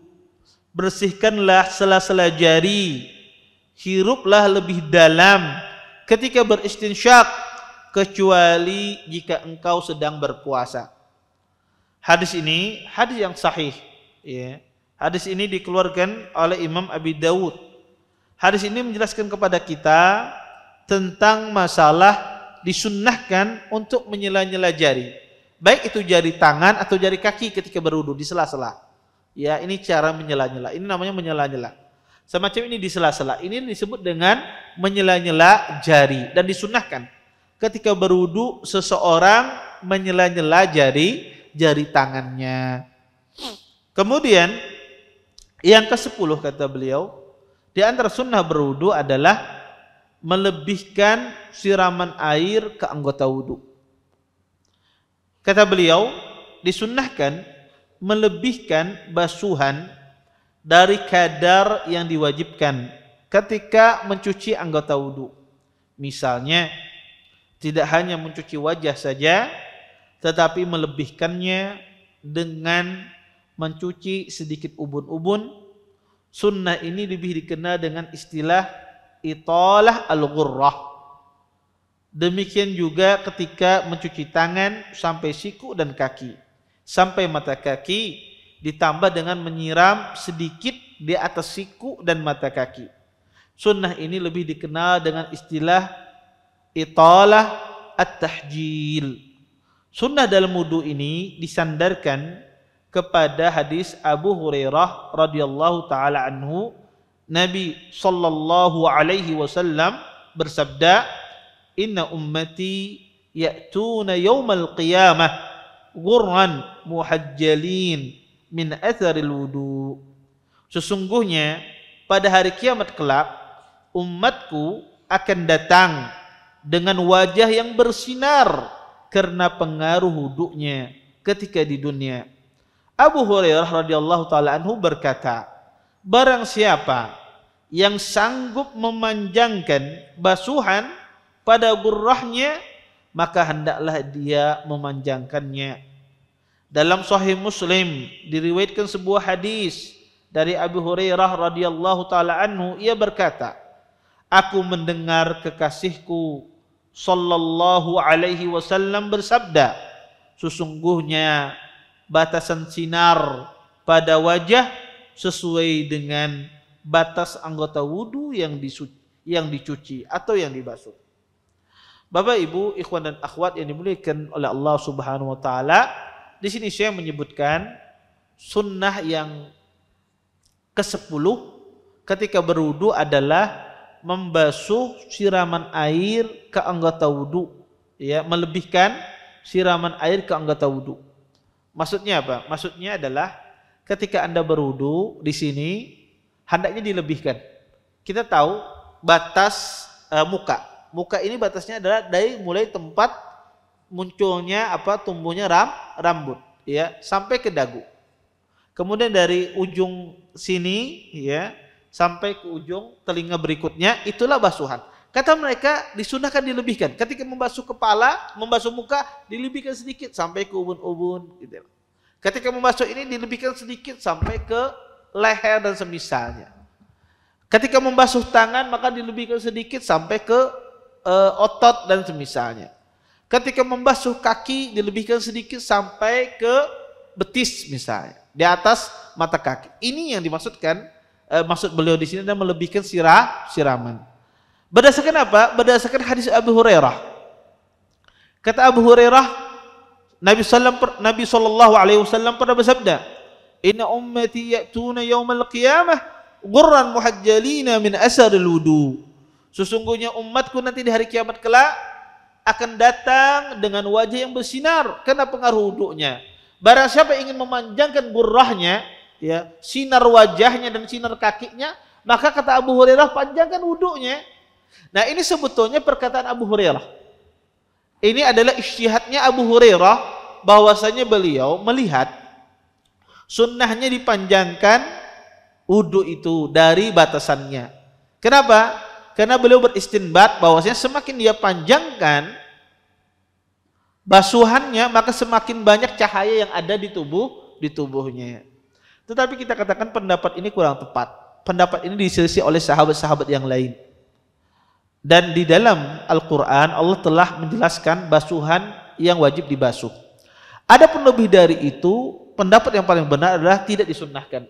A: bersihkanlah sela-sela jari, hiruplah lebih dalam ketika beristinsyak, kecuali jika engkau sedang berpuasa. Hadis ini hadis yang sahih. Ya. Hadis ini dikeluarkan oleh Imam Abi Dawud. Hadis ini menjelaskan kepada kita tentang masalah disunnahkan untuk menyela-nyela jari, baik itu jari tangan atau jari kaki ketika berwudu di sela-sela. Ya, ini cara menyela-nyela. Ini namanya menyela-nyela. Semacam ini di sela-sela. Ini disebut dengan menyela-nyela jari dan disunnahkan ketika berwudu seseorang menyela-nyela jari tangannya. Kemudian yang ke-10 kata beliau, di antara sunnah berwudu adalah melebihkan siraman air ke anggota wudu. Kata beliau, disunnahkan melebihkan basuhan dari kadar yang diwajibkan ketika mencuci anggota wudu. Misalnya, tidak hanya mencuci wajah saja, tetapi melebihkannya dengan mencuci sedikit ubun-ubun. Sunnah ini lebih dikenal dengan istilah italah al-ghurrah. Demikian juga ketika mencuci tangan sampai siku dan kaki, sampai mata kaki, ditambah dengan menyiram sedikit di atas siku dan mata kaki. Sunnah ini lebih dikenal dengan istilah italah at-tahjil. Sunnah dalam wudu ini disandarkan kepada hadis Abu Hurairah radhiyallahu taala anhu. Nabi sallallahu alaihi wasallam bersabda, "Inna ummati ya'tuna yaumal qiyamah ghurran muhajjalin min atharil wudu." Sesungguhnya pada hari kiamat kelak umatku akan datang dengan wajah yang bersinar karena pengaruh wudunya ketika di dunia. Abu Hurairah radhiyallahu taala anhu berkata, barang siapa yang sanggup memanjangkan basuhan pada gurrahnya, maka hendaklah dia memanjangkannya. Dalam Sahih Muslim diriwayatkan sebuah hadis dari Abu Hurairah radhiyallahu taala anhu, ia berkata, aku mendengar kekasihku sallallahu alaihi wasallam bersabda, sesungguhnya batasan sinar pada wajah sesuai dengan batas anggota wudu yang dicuci atau yang dibasuh. Bapak, Ibu, ikhwan dan akhwat yang dimuliakan oleh Allah Subhanahu wa taala, di sini saya menyebutkan sunnah yang ke-10 ketika berwudu adalah membasuh siraman air ke anggota wudu, ya, melebihkan siraman air ke anggota wudu. Maksudnya apa? Maksudnya adalah ketika Anda berwudu di sini hendaknya dilebihkan. Kita tahu batas muka. Muka ini batasnya adalah dari mulai tempat munculnya tumbuhnya rambut, ya, sampai ke dagu. Kemudian dari ujung sini, ya, sampai ke ujung telinga berikutnya, itulah basuhan. Kata mereka disunahkan dilebihkan. Ketika membasuh kepala, membasuh muka, dilebihkan sedikit sampai ke ubun-ubun, gitu. Ketika membasuh ini dilebihkan sedikit sampai ke leher dan semisalnya. Ketika membasuh tangan, maka dilebihkan sedikit sampai ke otot dan semisalnya. Ketika membasuh kaki, dilebihkan sedikit sampai ke betis misalnya, di atas mata kaki. Ini yang dimaksudkan, maksud beliau di sini adalah melebihkan siraman. Berdasarkan apa? Berdasarkan hadis Abu Hurairah. Kata Abu Hurairah, Nabi sallallahu alaihi wasallam pernah bersabda, "Inna ummati ya'tuna yaumal qiyamah ghurran muhajjalina min asaril wudu." Sesungguhnya umatku nanti di hari kiamat kelak akan datang dengan wajah yang bersinar karena pengaruh wudunya. Barang siapa ingin memanjangkan gurrahnya, ya, sinar wajahnya dan sinar kakinya, maka kata Abu Hurairah panjangkan wudunya. Nah, ini sebetulnya perkataan Abu Hurairah. Ini adalah ijtihadnya Abu Hurairah, bahwasanya beliau melihat sunnahnya dipanjangkan wudu itu dari batasannya. Kenapa? Karena beliau beristinbat bahwasanya semakin dia panjangkan basuhannya, maka semakin banyak cahaya yang ada di tubuhnya. Tetapi kita katakan pendapat ini kurang tepat. Pendapat ini diselisih oleh sahabat-sahabat yang lain. Dan di dalam Al-Quran Allah telah menjelaskan basuhan yang wajib dibasuh. Adapun lebih dari itu, pendapat yang paling benar adalah tidak disunnahkan.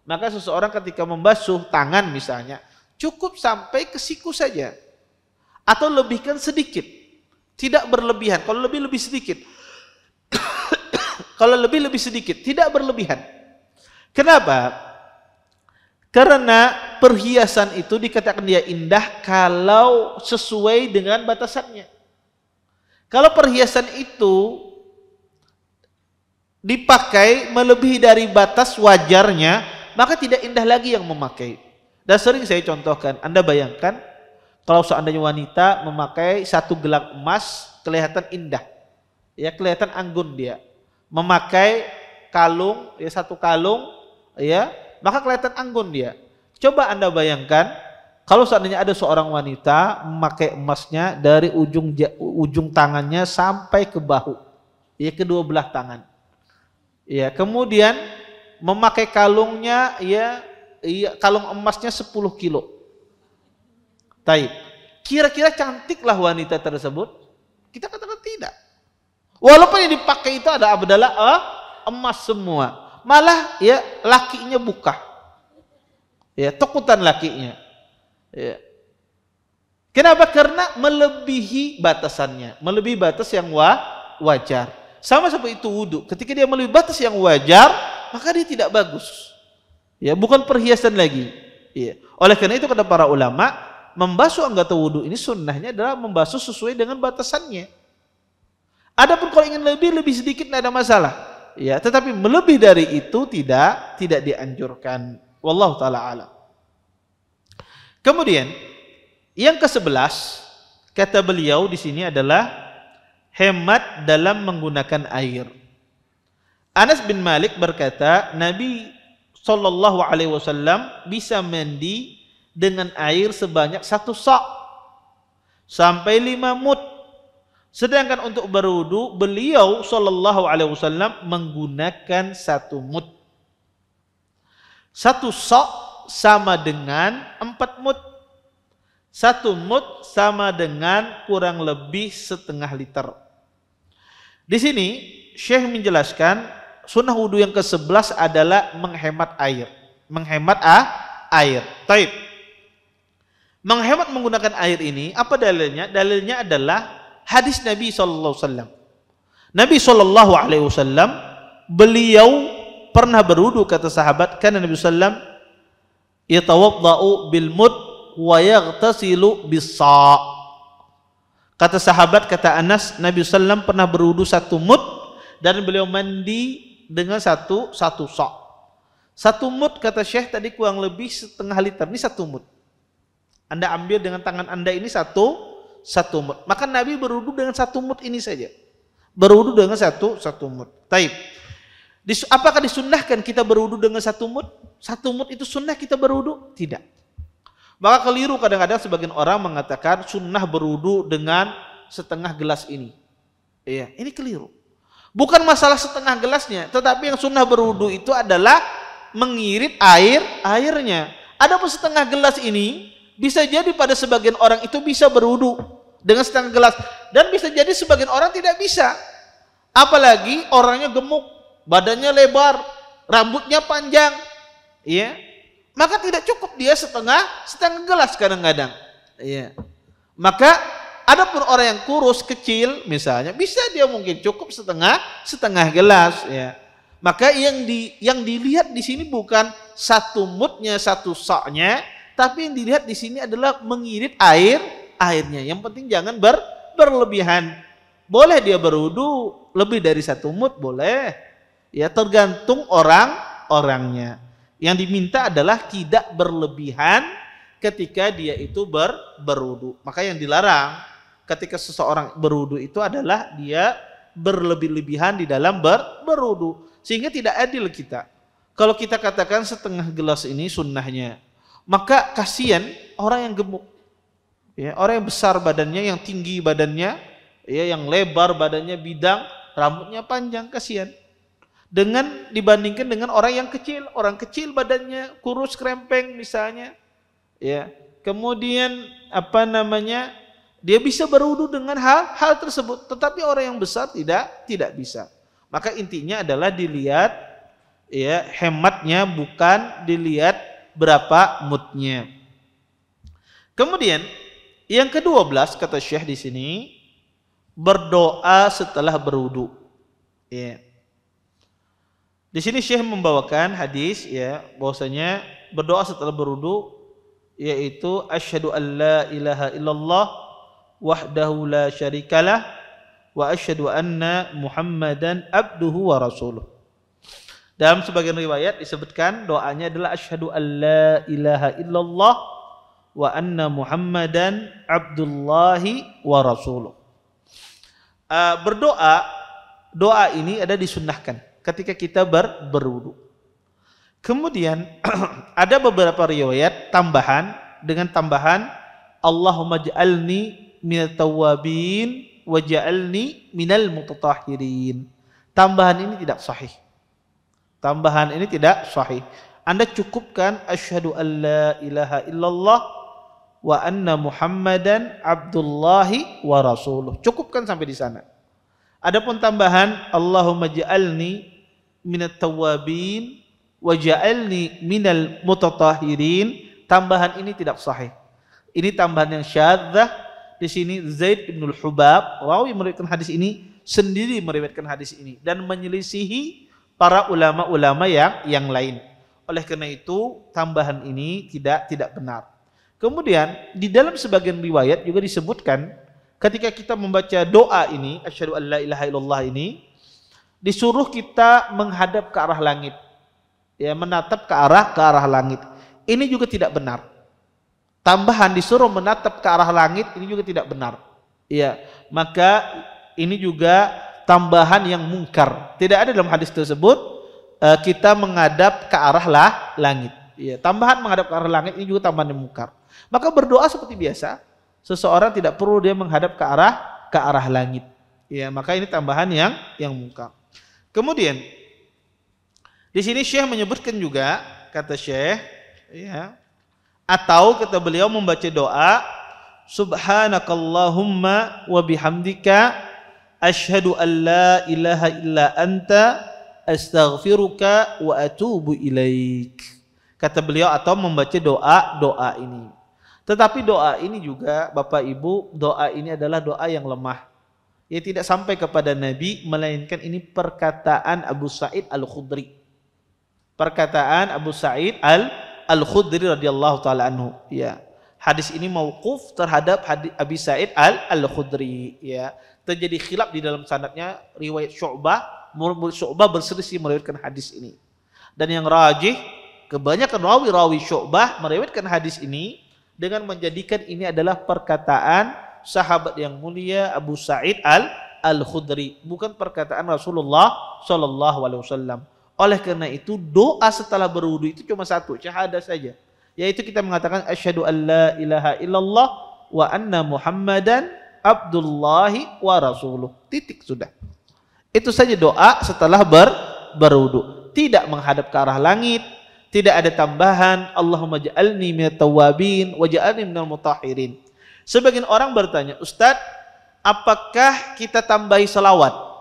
A: Maka seseorang ketika membasuh tangan misalnya, cukup sampai ke siku saja. atau lebihkan sedikit, tidak berlebihan. Kalau lebih sedikit. Kalau lebih sedikit, tidak berlebihan. Kenapa? Karena perhiasan itu dikatakan dia indah kalau sesuai dengan batasannya. Kalau perhiasan itu dipakai melebihi dari batas wajarnya, maka tidak indah lagi yang memakai. Dan sering saya contohkan, Anda bayangkan kalau seandainya wanita memakai 1 gelang emas, kelihatan indah, ya kelihatan anggun dia. Memakai kalung, ya 1 kalung, ya maka kelihatan anggun dia. Coba Anda bayangkan kalau seandainya ada seorang wanita memakai emasnya dari ujung tangannya sampai ke bahu, ya kedua belah tangan. Ya, kemudian memakai kalungnya, ya kalung emasnya 10 kilo. Taib. Kira-kira cantiklah wanita tersebut? Kita katakan tidak. Walaupun yang dipakai itu adalah emas semua, malah ya lakinya buka, ya takutan lakinya. Ya. Kenapa? Karena melebihi batasannya, melebihi batas yang wajar. Sama seperti itu wudu. Ketika dia melebihi batas yang wajar, maka dia tidak bagus. Ya, bukan perhiasan lagi. Ya. Oleh karena itu kata para ulama, membasuh anggota wudu ini sunnahnya adalah membasuh sesuai dengan batasannya. Adapun kalau ingin lebih sedikit tidak ada masalah. Ya, tetapi melebih dari itu tidak dianjurkan. Wallahu taala alam. Kemudian yang ke-11 kata beliau di sini adalah hemat dalam menggunakan air. Anas bin Malik berkata, Nabi sallallahu alaihi wasallam bisa mandi dengan air sebanyak 1 sa' sampai 5 mud. Sedangkan untuk berwudu beliau sallallahu alaihi wasallam menggunakan 1 mud. 1 sa' sama dengan 4 mud. 1 mud sama dengan kurang lebih setengah liter. Di sini Syekh menjelaskan sunnah wudu yang ke-11 adalah menghemat air. Menghemat air. Taib. Menghemat menggunakan air ini apa dalilnya? Dalilnya adalah hadis Nabi SAW. Nabi SAW beliau pernah berwudu kata sahabat, karena Nabi SAW yatawaddau bil mud wa yaghtasilu bis sa'. Kata sahabat, kata Anas, Nabi SAW pernah berwudu 1 mud dan beliau mandi dengan satu sa'. 1 mud kata Syekh tadi kurang lebih setengah liter. Ini 1 mud. Anda ambil dengan tangan Anda ini satu mud. Maka Nabi berwudu dengan 1 mud ini saja. Berwudu dengan satu mud. Taib. Apakah disunnahkan kita berwudu dengan 1 mud? 1 mud itu sunnah kita berwudu? Tidak. Maka keliru kadang-kadang sebagian orang mengatakan sunnah berwudu dengan setengah gelas ini. Iya, ini keliru. Bukan masalah setengah gelasnya, tetapi yang sunnah berwudu itu adalah mengirit airnya. Adapun setengah gelas ini bisa jadi pada sebagian orang itu bisa berwudu dengan setengah gelas, dan bisa jadi sebagian orang tidak bisa. Apalagi orangnya gemuk, badannya lebar, rambutnya panjang, ya, maka tidak cukup dia setengah gelas kadang-kadang. Ya. Maka adapun orang yang kurus kecil misalnya, bisa dia mungkin cukup setengah gelas. Ya. Maka yang dilihat di sini bukan 1 mudnya, 1 sa'-nya, tapi yang dilihat di sini adalah mengirit airnya. Yang penting jangan berlebihan. Boleh dia berwudu lebih dari 1 mud, boleh. Ya, tergantung orangnya. Yang diminta adalah tidak berlebihan ketika dia itu berwudu. Maka yang dilarang ketika seseorang berwudu itu adalah dia berlebih-lebihan di dalam berwudu. Sehingga tidak adil kita. Kalau kita katakan setengah gelas ini sunnahnya, maka kasihan orang yang gemuk, ya, orang yang besar badannya, yang tinggi badannya, ya, yang lebar badannya, bidang, rambutnya panjang, kasihan. Dengan dibandingkan dengan orang kecil badannya kurus krempeng misalnya, ya, kemudian dia bisa berwudu dengan hal tersebut, tetapi orang yang besar tidak bisa. Maka intinya adalah dilihat, ya, hematnya, bukan dilihat berapa mudnya. Kemudian Yang ke-12 kata Syekh di sini, berdoa setelah berwudu. Ya. Di sini Syekh membawakan hadis ya bahwasanya berdoa setelah berwudu yaitu asyhadu an la ilaha illallah wahdahu la syarikalah wa asyhadu anna Muhammadan abduhu wa rasuluh. Dalam sebagian riwayat disebutkan doanya adalah asyhadu an la ilaha illallah wa anna Muhammadan abdullahi wa rasuluh. Doa ini ada disunnahkan ketika kita berwudu. Kemudian ada beberapa riwayat dengan tambahan Allahumma ja'alni minat tawwabin wa ja'alni minal mutatahhirin. Tambahan ini tidak sahih. Anda cukupkan asyhadu an la ilaha illallah wa anna Muhammadan abdullahi wa rasuluh. Cukupkan sampai di sana. Adapun tambahan Allahumma ja'alni minat tawwabin wa ja'alni minal mutatahhirin, tambahan ini tidak sahih. Ini tambahan yang syadzah. Di sini Zaid bin al-Hubab, rawi meriwayatkan hadis ini, sendiri meriwayatkan hadis ini dan menyelisihi para ulama-ulama yang lain. Oleh karena itu tambahan ini tidak benar. Kemudian di dalam sebagian riwayat juga disebutkan ketika kita membaca doa ini asyhadu an la ilaha illallah ini disuruh kita menghadap ke arah langit. Ya, menatap ke arah langit. Ini juga tidak benar. Tambahan disuruh menatap ke arah langit ini juga tidak benar. Ya, maka ini juga tambahan yang mungkar. Tidak ada dalam hadis tersebut kita menghadap ke arah langit. Ya, tambahan menghadap ke arah langit ini juga tambahan yang mungkar. Maka berdoa seperti biasa. Seseorang tidak perlu dia menghadap ke arah langit. Ya, maka ini tambahan yang mungkar. Kemudian di sini Syekh menyebutkan juga, kata Syekh, ya, atau kata beliau membaca doa subhanakallahumma wa bihamdika asyhadu an la ilaha illa anta astaghfiruka wa atubu ilaik. Kata beliau atau membaca doa ini. Tetapi doa ini juga Bapak Ibu, doa ini adalah doa yang lemah. Ia tidak sampai kepada Nabi, melainkan ini perkataan Abu Sa'id Al-Khudri. Perkataan Abu Sa'id Al-Khudri radhiyallahu taala anhu. Ya. Hadis ini mauquf terhadap hadis Abi Sa'id Al-Khudri. Ya. Terjadi khilaf di dalam sanadnya, riwayat Syu'bah berselisih meriwayatkan hadis ini. Dan yang rajih, kebanyakan rawi Syu'bah meriwayatkan hadis ini dengan menjadikan ini adalah perkataan sahabat yang mulia Abu Sa'id Al-Khudri, bukan perkataan Rasulullah sallallahu alaihi wasallam. Oleh karena itu doa setelah berwudu itu cuma satu, syahadah saja, yaitu kita mengatakan asyhadu an la ilaha illallah wa anna Muhammadan abdullahi wa rasuluh. Titik, sudah. Itu saja doa setelah berwudu. Tidak menghadap ke arah langit, tidak ada tambahan Allahumma ja'alni minat tawwabin wa ja'alni minal mutahhirin. Sebagian orang bertanya, Ustadz, apakah kita tambahi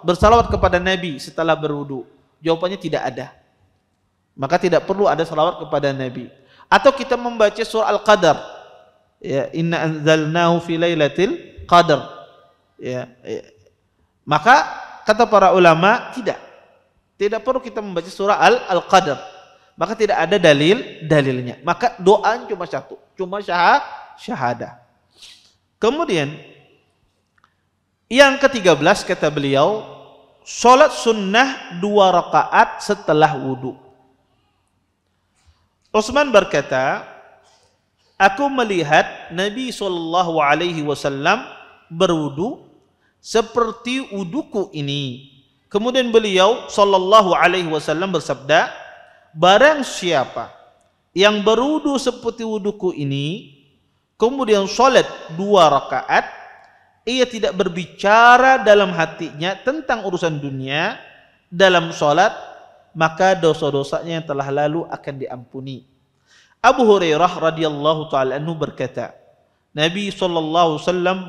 A: bersalawat kepada Nabi setelah berwudu? Jawabannya tidak ada. Maka tidak perlu ada salawat kepada Nabi. Atau kita membaca surah Al-Qadar, ya, inna anzalnahu fi lailatul qadar. Ya, ya. Maka kata para ulama tidak perlu kita membaca surah Al-Qadar. Maka tidak ada dalilnya. Maka doa cuma satu, cuma syahadah. Kemudian yang ke-13 kata beliau, salat sunnah 2 rakaat setelah wudu. Utsman berkata, aku melihat Nabi SAW berwudu seperti wuduku ini. Kemudian beliau SAW bersabda, barang siapa yang berwudu seperti wuduku ini, kemudian sholat 2 rakaat, ia tidak berbicara dalam hatinya tentang urusan dunia dalam sholat, maka dosa-dosanya yang telah lalu akan diampuni. Abu Hurairah radhiyallahu ta'ala anhu berkata, Nabi SAW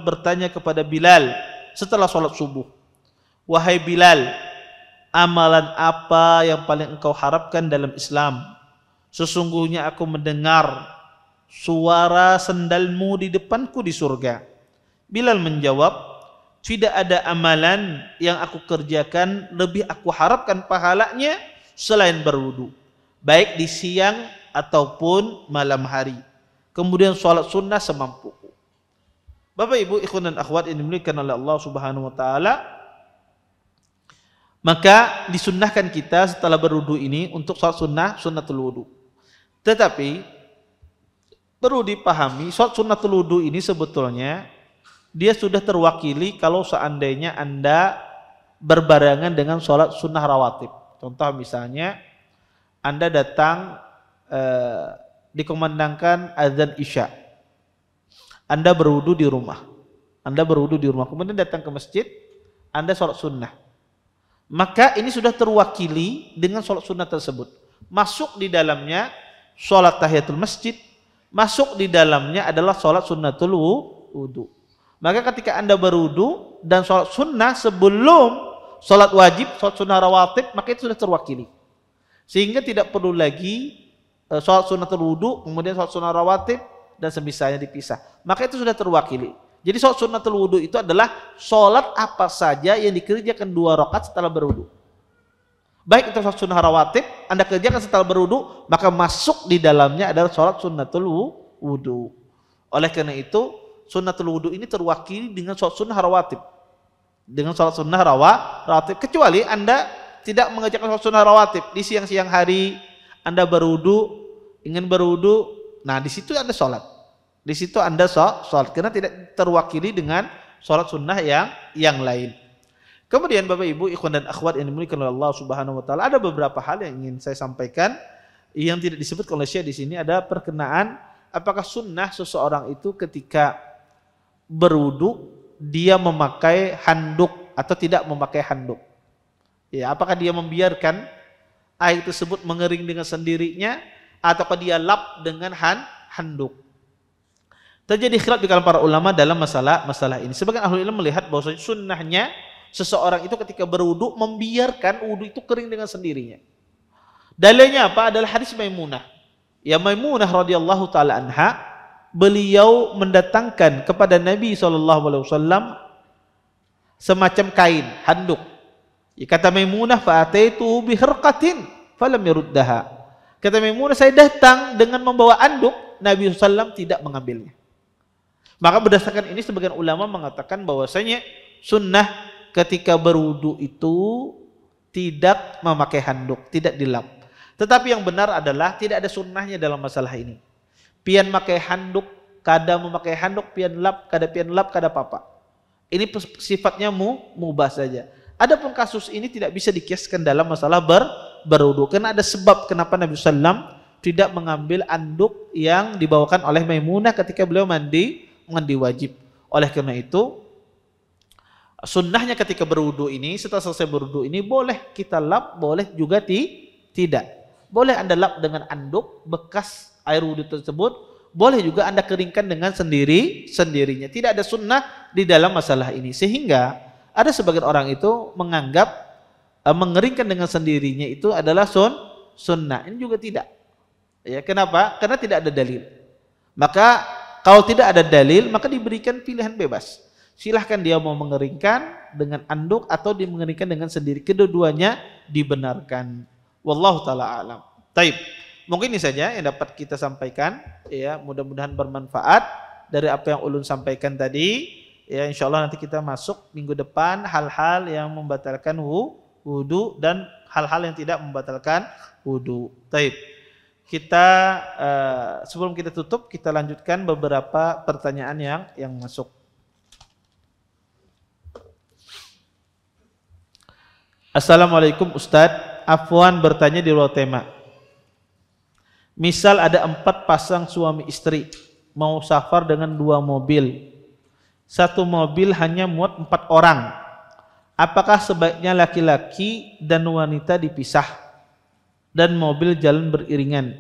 A: bertanya kepada Bilal setelah sholat subuh, wahai Bilal, amalan apa yang paling engkau harapkan dalam Islam? Sesungguhnya aku mendengar suara sendalmu di depanku di surga. Bilal menjawab, tidak ada amalan yang aku kerjakan lebih aku harapkan pahalanya selain berwudu, baik di siang ataupun malam hari. Kemudian sholat sunnah semampuku. Bapak Ibu ikhwan dan akhwat yang dimuliakan oleh Allah Subhanahu wa taala, maka disunnahkan kita setelah berwudu ini untuk sholat sunnah, sunnatul wudu. Tetapi perlu dipahami, sholat sunnatul wudu ini sebetulnya dia sudah terwakili kalau seandainya Anda berbarengan dengan sholat sunnah rawatib. Contoh misalnya Anda datang dikumandangkan azan Isya, Anda berwudu di rumah, kemudian datang ke masjid, Anda sholat sunnah, maka ini sudah terwakili dengan sholat sunnah tersebut. Masuk di dalamnya sholat tahiyatul masjid, masuk di dalamnya adalah sholat sunnatul wudu. Maka ketika Anda berwudu dan sholat sunnah sebelum sholat wajib, sholat sunnah rawatib, maka itu sudah terwakili. Sehingga tidak perlu lagi sholat sunnatul wudu, kemudian sholat sunnah rawatib, dan semisalnya dipisah. Maka itu sudah terwakili. Jadi sholat sunnatul wudu itu adalah sholat apa saja yang dikerjakan 2 rakaat setelah berwudu. Baik itu sholat sunnah rawatib, Anda kerjakan setelah berwudu, maka masuk di dalamnya adalah sholat sunnatul wudu. Oleh karena itu, sunnatul wudu ini terwakili dengan sholat sunnah rawatib. Dengan sholat sunnah rawatib. Kecuali Anda tidak mengerjakan sholat sunnah rawatib. Di siang-siang hari Anda berwudu, ingin berwudu, nah di situ Anda sholat. Di situ Anda sholat karena tidak terwakili dengan sholat sunnah yang lain. Kemudian Bapak Ibu ikhwan dan akhwat yang dimuliakan oleh Allah Subhanahu wa taala, ada beberapa hal yang ingin saya sampaikan yang tidak disebut oleh Syekh di sini. Ada perkenaan apakah sunnah seseorang itu ketika berwudu dia memakai handuk atau tidak memakai handuk. Ya, apakah dia membiarkan air tersebut mengering dengan sendirinya ataukah dia lap dengan handuk. Terjadi khilaf di kalangan para ulama dalam masalah ini. Sebagian ahli ilmu melihat bahwa sunnahnya seseorang itu ketika berwudu membiarkan wudu itu kering dengan sendirinya. Dalilnya apa? Adalah hadis Maimunah. Ya, Maimunah radhiyallahu taala anha, beliau mendatangkan kepada Nabi SAW semacam kain, handuk. Kata Maimunah, fa'ataitu biharqatin falam yaruddaha. Kata Maimunah, saya datang dengan membawa anduk, Nabi SAW tidak mengambilnya. Maka berdasarkan ini sebagian ulama mengatakan bahwasanya sunnah ketika berwudu itu tidak memakai handuk, tidak dilap. Tetapi yang benar adalah tidak ada sunnahnya dalam masalah ini. Pian memakai handuk, kada memakai handuk, pian lap, kada apa-apa. Ini sifatnya mubah saja. Adapun kasus ini tidak bisa dikiaskan dalam masalah berwudu. Karena ada sebab kenapa Nabi SAW tidak mengambil anduk yang dibawakan oleh Maimunah ketika beliau mandi wajib. Oleh karena itu, sunnahnya ketika berwudu ini, setelah selesai berwudu ini, boleh kita lap, boleh juga tidak. Boleh Anda lap dengan anduk bekas air wudu tersebut, boleh juga Anda keringkan dengan sendirinya. Tidak ada sunnah di dalam masalah ini. Sehingga ada sebagian orang itu menganggap mengeringkan dengan sendirinya itu adalah sunnah. Ini juga tidak. Ya, kenapa? Karena tidak ada dalil. Maka kalau tidak ada dalil, maka diberikan pilihan bebas. Silahkan dia mau mengeringkan dengan anduk atau mengeringkan dengan sendiri. Kedua-duanya dibenarkan. Wallahu ta'ala alam. Taib. Mungkin ini saja yang dapat kita sampaikan. Ya, mudah-mudahan bermanfaat dari apa yang ulun sampaikan tadi. Ya, insya Allah nanti kita masuk minggu depan hal-hal yang membatalkan wudu dan hal-hal yang tidak membatalkan wudu. Taib. Kita sebelum kita tutup, kita lanjutkan beberapa pertanyaan yang masuk. Assalamualaikum Ustadz, afwan bertanya di luar tema. Misal ada 4 pasang suami istri mau safar dengan 2 mobil. Satu mobil hanya muat 4 orang. Apakah sebaiknya laki-laki dan wanita dipisah dan mobil jalan beriringan?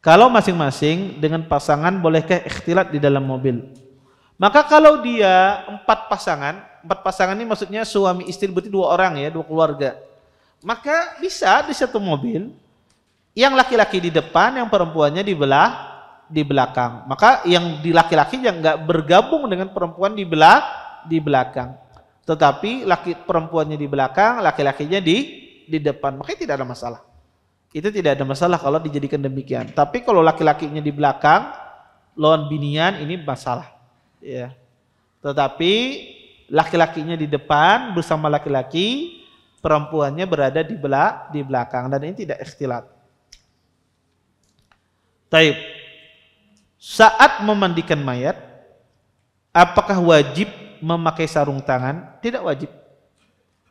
A: Kalau masing-masing dengan pasangan, bolehkah ikhtilat di dalam mobil? Maka kalau dia 4 pasangan ini maksudnya suami istri berarti 2 orang ya, 2 keluarga. Maka bisa di satu mobil Yang laki-laki di depan, yang perempuannya di belakang. Maka yang di laki-laki yang nggak bergabung dengan perempuan di belakang. Tetapi perempuannya di belakang, laki-lakinya di depan. Makanya tidak ada masalah. Itu tidak ada masalah kalau dijadikan demikian. Tapi kalau laki-lakinya di belakang, lawan binian, ini masalah. Ya. Tetapi laki-lakinya di depan bersama laki-laki, perempuannya berada di belakang, dan ini tidak ikhtilat. Taib. Saat memandikan mayat, apakah wajib memakai sarung tangan? Tidak wajib.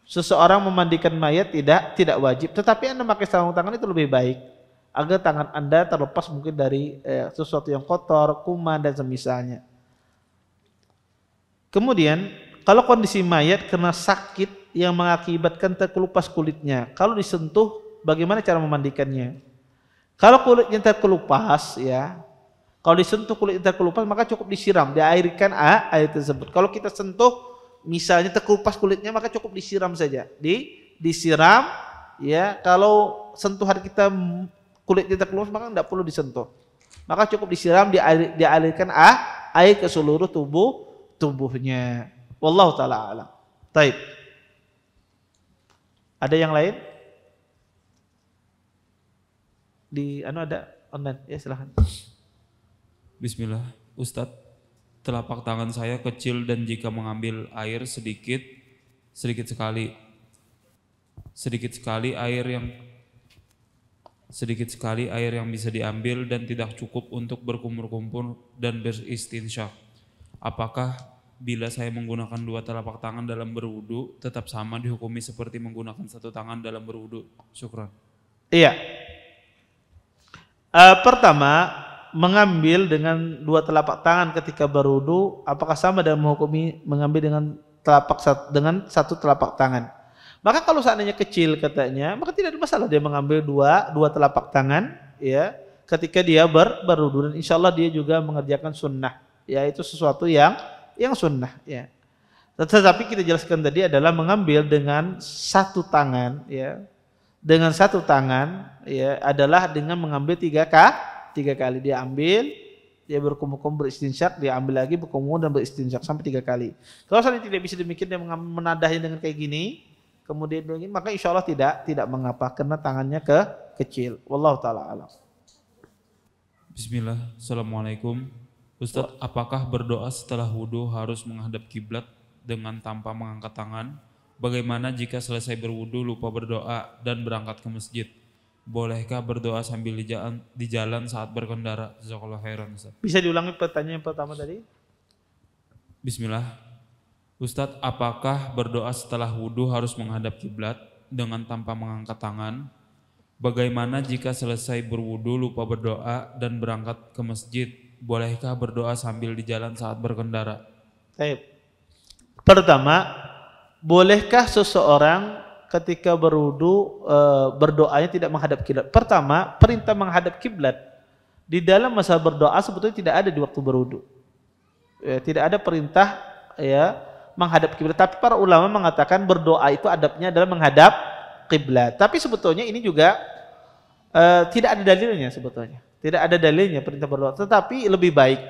A: Seseorang memandikan mayat tidak wajib, tetapi Anda memakai sarung tangan itu lebih baik agar tangan Anda terlepas mungkin dari sesuatu yang kotor, kuman dan semisalnya. Kemudian, kalau kondisi mayat kena sakit yang mengakibatkan terkelupas kulitnya, kalau disentuh bagaimana cara memandikannya? Kalau kulitnya terkelupas, ya, kalau disentuh kulitnya terkelupas, maka cukup disiram, diairkan air tersebut. Kalau kita sentuh, misalnya terkelupas kulitnya, maka cukup disiram saja. Disiram, ya. Kalau sentuhan kita kulitnya terkelupas, maka tidak perlu disentuh. Maka cukup disiram, dialirkan air ke seluruh tubuhnya. Wallahu taala alam. Taib. Ada yang lain? Ada online, ya silahkan.
B: Bismillah, Ustadz, telapak tangan saya kecil dan jika mengambil air sedikit sekali air yang bisa diambil dan tidak cukup untuk berkumur-kumur dan beristinsyak. Apakah bila saya menggunakan dua telapak tangan dalam berwudu tetap sama dihukumi seperti menggunakan satu tangan dalam berwudu? Syukran.
A: Iya. Pertama, mengambil dengan dua telapak tangan ketika berwudu, apakah sama dalam menghukumi mengambil dengan satu telapak tangan? Maka kalau seandainya kecil katanya, maka tidak ada masalah dia mengambil dua telapak tangan, ya, ketika dia berwudu, dan insya Allah dia juga mengerjakan sunnah, ya, itu sesuatu yang sunnah, ya. Tetapi kita jelaskan tadi adalah mengambil dengan satu tangan, ya. Dengan satu tangan, ya, adalah dengan mengambil tiga kali. Dia ambil, dia berkumur-kumur beristinsyak, dia ambil lagi berkumur dan beristinsyak sampai 3 kali. Kalau seandainya tidak bisa demikian, dia menadahnya dengan kayak gini, kemudian begini, maka insya Allah tidak mengapa karena tangannya kecil. Wallahu taala alam.
B: Bismillah. Assalamualaikum. Ustadz, apakah berdoa setelah wudu harus menghadap kiblat dengan tanpa mengangkat tangan? Bagaimana jika selesai berwudu lupa berdoa dan berangkat ke masjid? Bolehkah berdoa sambil di jalan saat berkendara? Jazakallahu khairan, Ustaz.
A: Bisa diulangi pertanyaan yang pertama tadi?
B: Bismillah. Ustadz, apakah berdoa setelah wudu harus menghadap kiblat dengan tanpa mengangkat tangan? Bagaimana jika selesai berwudu lupa berdoa dan berangkat ke masjid? Bolehkah berdoa sambil di jalan saat berkendara?
A: Baik. Pertama, bolehkah seseorang ketika berwudu berdoanya tidak menghadap kiblat? Pertama, perintah menghadap kiblat di dalam masa berdoa sebetulnya tidak ada di waktu berwudu. Ya, tidak ada perintah, ya, menghadap kiblat. Tapi para ulama mengatakan berdoa itu adabnya adalah menghadap kiblat. Tapi sebetulnya ini juga tidak ada dalilnya sebetulnya. Tidak ada dalilnya perintah berdoa. Tetapi lebih baik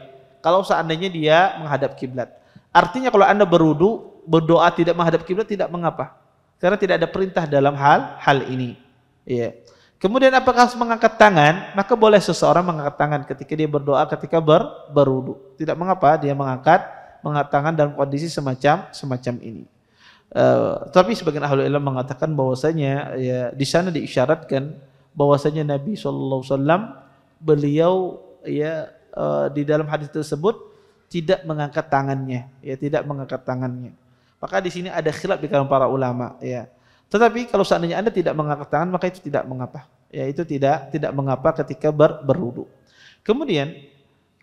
A: kalau seandainya dia menghadap kiblat. Artinya kalau Anda berwudu berdoa tidak menghadap kiblat tidak mengapa. Karena tidak ada perintah dalam hal ini. Ya. Kemudian apakah harus mengangkat tangan? Maka boleh seseorang mengangkat tangan ketika dia berdoa ketika berwudu. Tidak mengapa dia mengangkat tangan dalam kondisi semacam ini. Tapi sebagian ahli ilmu mengatakan bahwasanya, ya, di sana diisyaratkan bahwasanya Nabi SAW beliau, ya, di dalam hadis tersebut tidak mengangkat tangannya, ya, tidak mengangkat tangannya. Maka di sini ada khilaf di kalangan para ulama, ya. Tetapi kalau seandainya Anda tidak mengangkat tangan, maka itu tidak mengapa. Ya, itu tidak mengapa ketika berwudu. Kemudian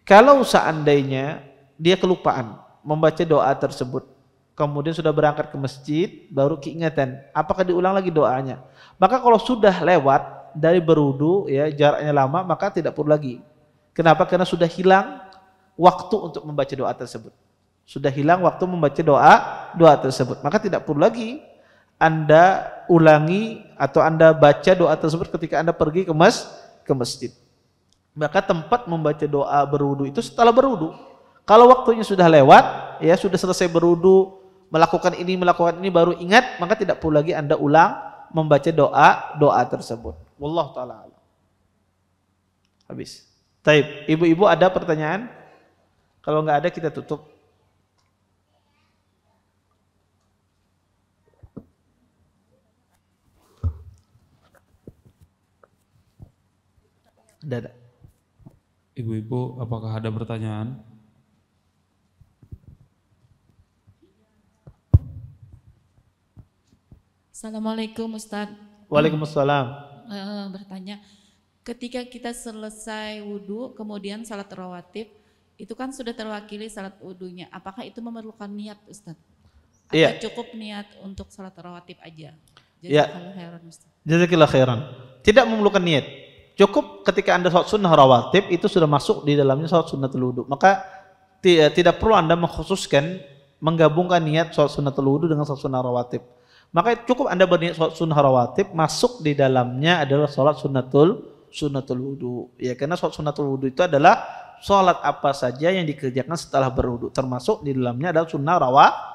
A: kalau seandainya dia kelupaan membaca doa tersebut, kemudian sudah berangkat ke masjid, baru keingatan, apakah diulang lagi doanya? Maka kalau sudah lewat dari berwudu, ya, jaraknya lama, maka tidak perlu lagi. Kenapa? Karena sudah hilang waktu untuk membaca doa tersebut. Sudah hilang waktu membaca doa tersebut. Maka tidak perlu lagi Anda ulangi atau Anda baca doa tersebut ketika Anda pergi ke masjid. Maka tempat membaca doa berwudu itu setelah berwudu. Kalau waktunya sudah lewat, ya sudah selesai berwudu, melakukan ini baru ingat, maka tidak perlu lagi Anda ulang membaca doa tersebut. Wallahu taala alam. Habis. Taib. Ibu-ibu ada pertanyaan? Kalau nggak ada kita tutup. Ada.
B: Ibu-ibu, apakah ada pertanyaan?
C: Assalamualaikum Ustadz.
A: Waalaikumsalam.
C: Bertanya, ketika kita selesai wudhu, kemudian salat rawatib, itu kan sudah terwakili salat wudhunya. Apakah itu memerlukan niat Ustadz?
A: Iya.
C: Atau cukup niat untuk salat rawatib aja?
A: Iya.
C: Jazakallahu khairan Ustadz.
A: Jazakallahu khairan. Tidak memerlukan niat. Cukup ketika Anda sholat sunnah rawatib itu sudah masuk di dalamnya sholat sunnatul wudu. Maka tidak perlu Anda mengkhususkan menggabungkan niat sholat sunnatul wudu dengan sholat sunnah rawatib. Maka cukup Anda berniat sholat sunnah rawatib, masuk di dalamnya adalah sholat sunnatul wudu. Ya, karena sholat sunnatul wudu itu adalah sholat apa saja yang dikerjakan setelah berwudu, termasuk di dalamnya adalah sunnah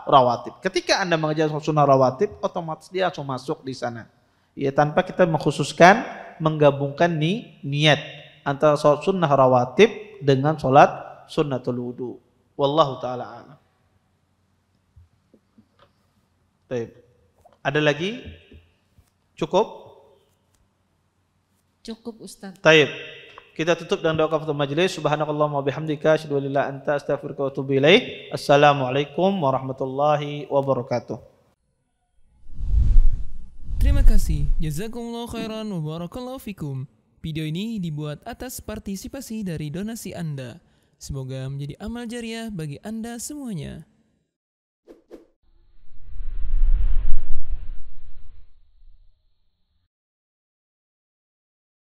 A: rawatib. Ketika Anda mengerjakan sholat sunnah rawatib, otomatis dia langsung masuk di sana. Ya, tanpa kita mengkhususkan menggabungkan niat antara sholat sunnah rawatib dengan sholat sunnatul wudu. Wallahu ta'ala a'lam. Baik. Ada lagi? Cukup?
C: Cukup Ustadz.
A: Baik. Kita tutup dengan doa kafaratul majelis. Subhanakallahumma wa bihamdika asyhadu an la ilaha illa anta astaghfiruka wa atubu ilaik. Assalamualaikum warahmatullahi wabarakatuh.
D: Terima kasih. Jazakumullah khairan wa barakallahu fikum. Video ini dibuat atas partisipasi dari donasi Anda. Semoga menjadi amal jariah bagi Anda semuanya.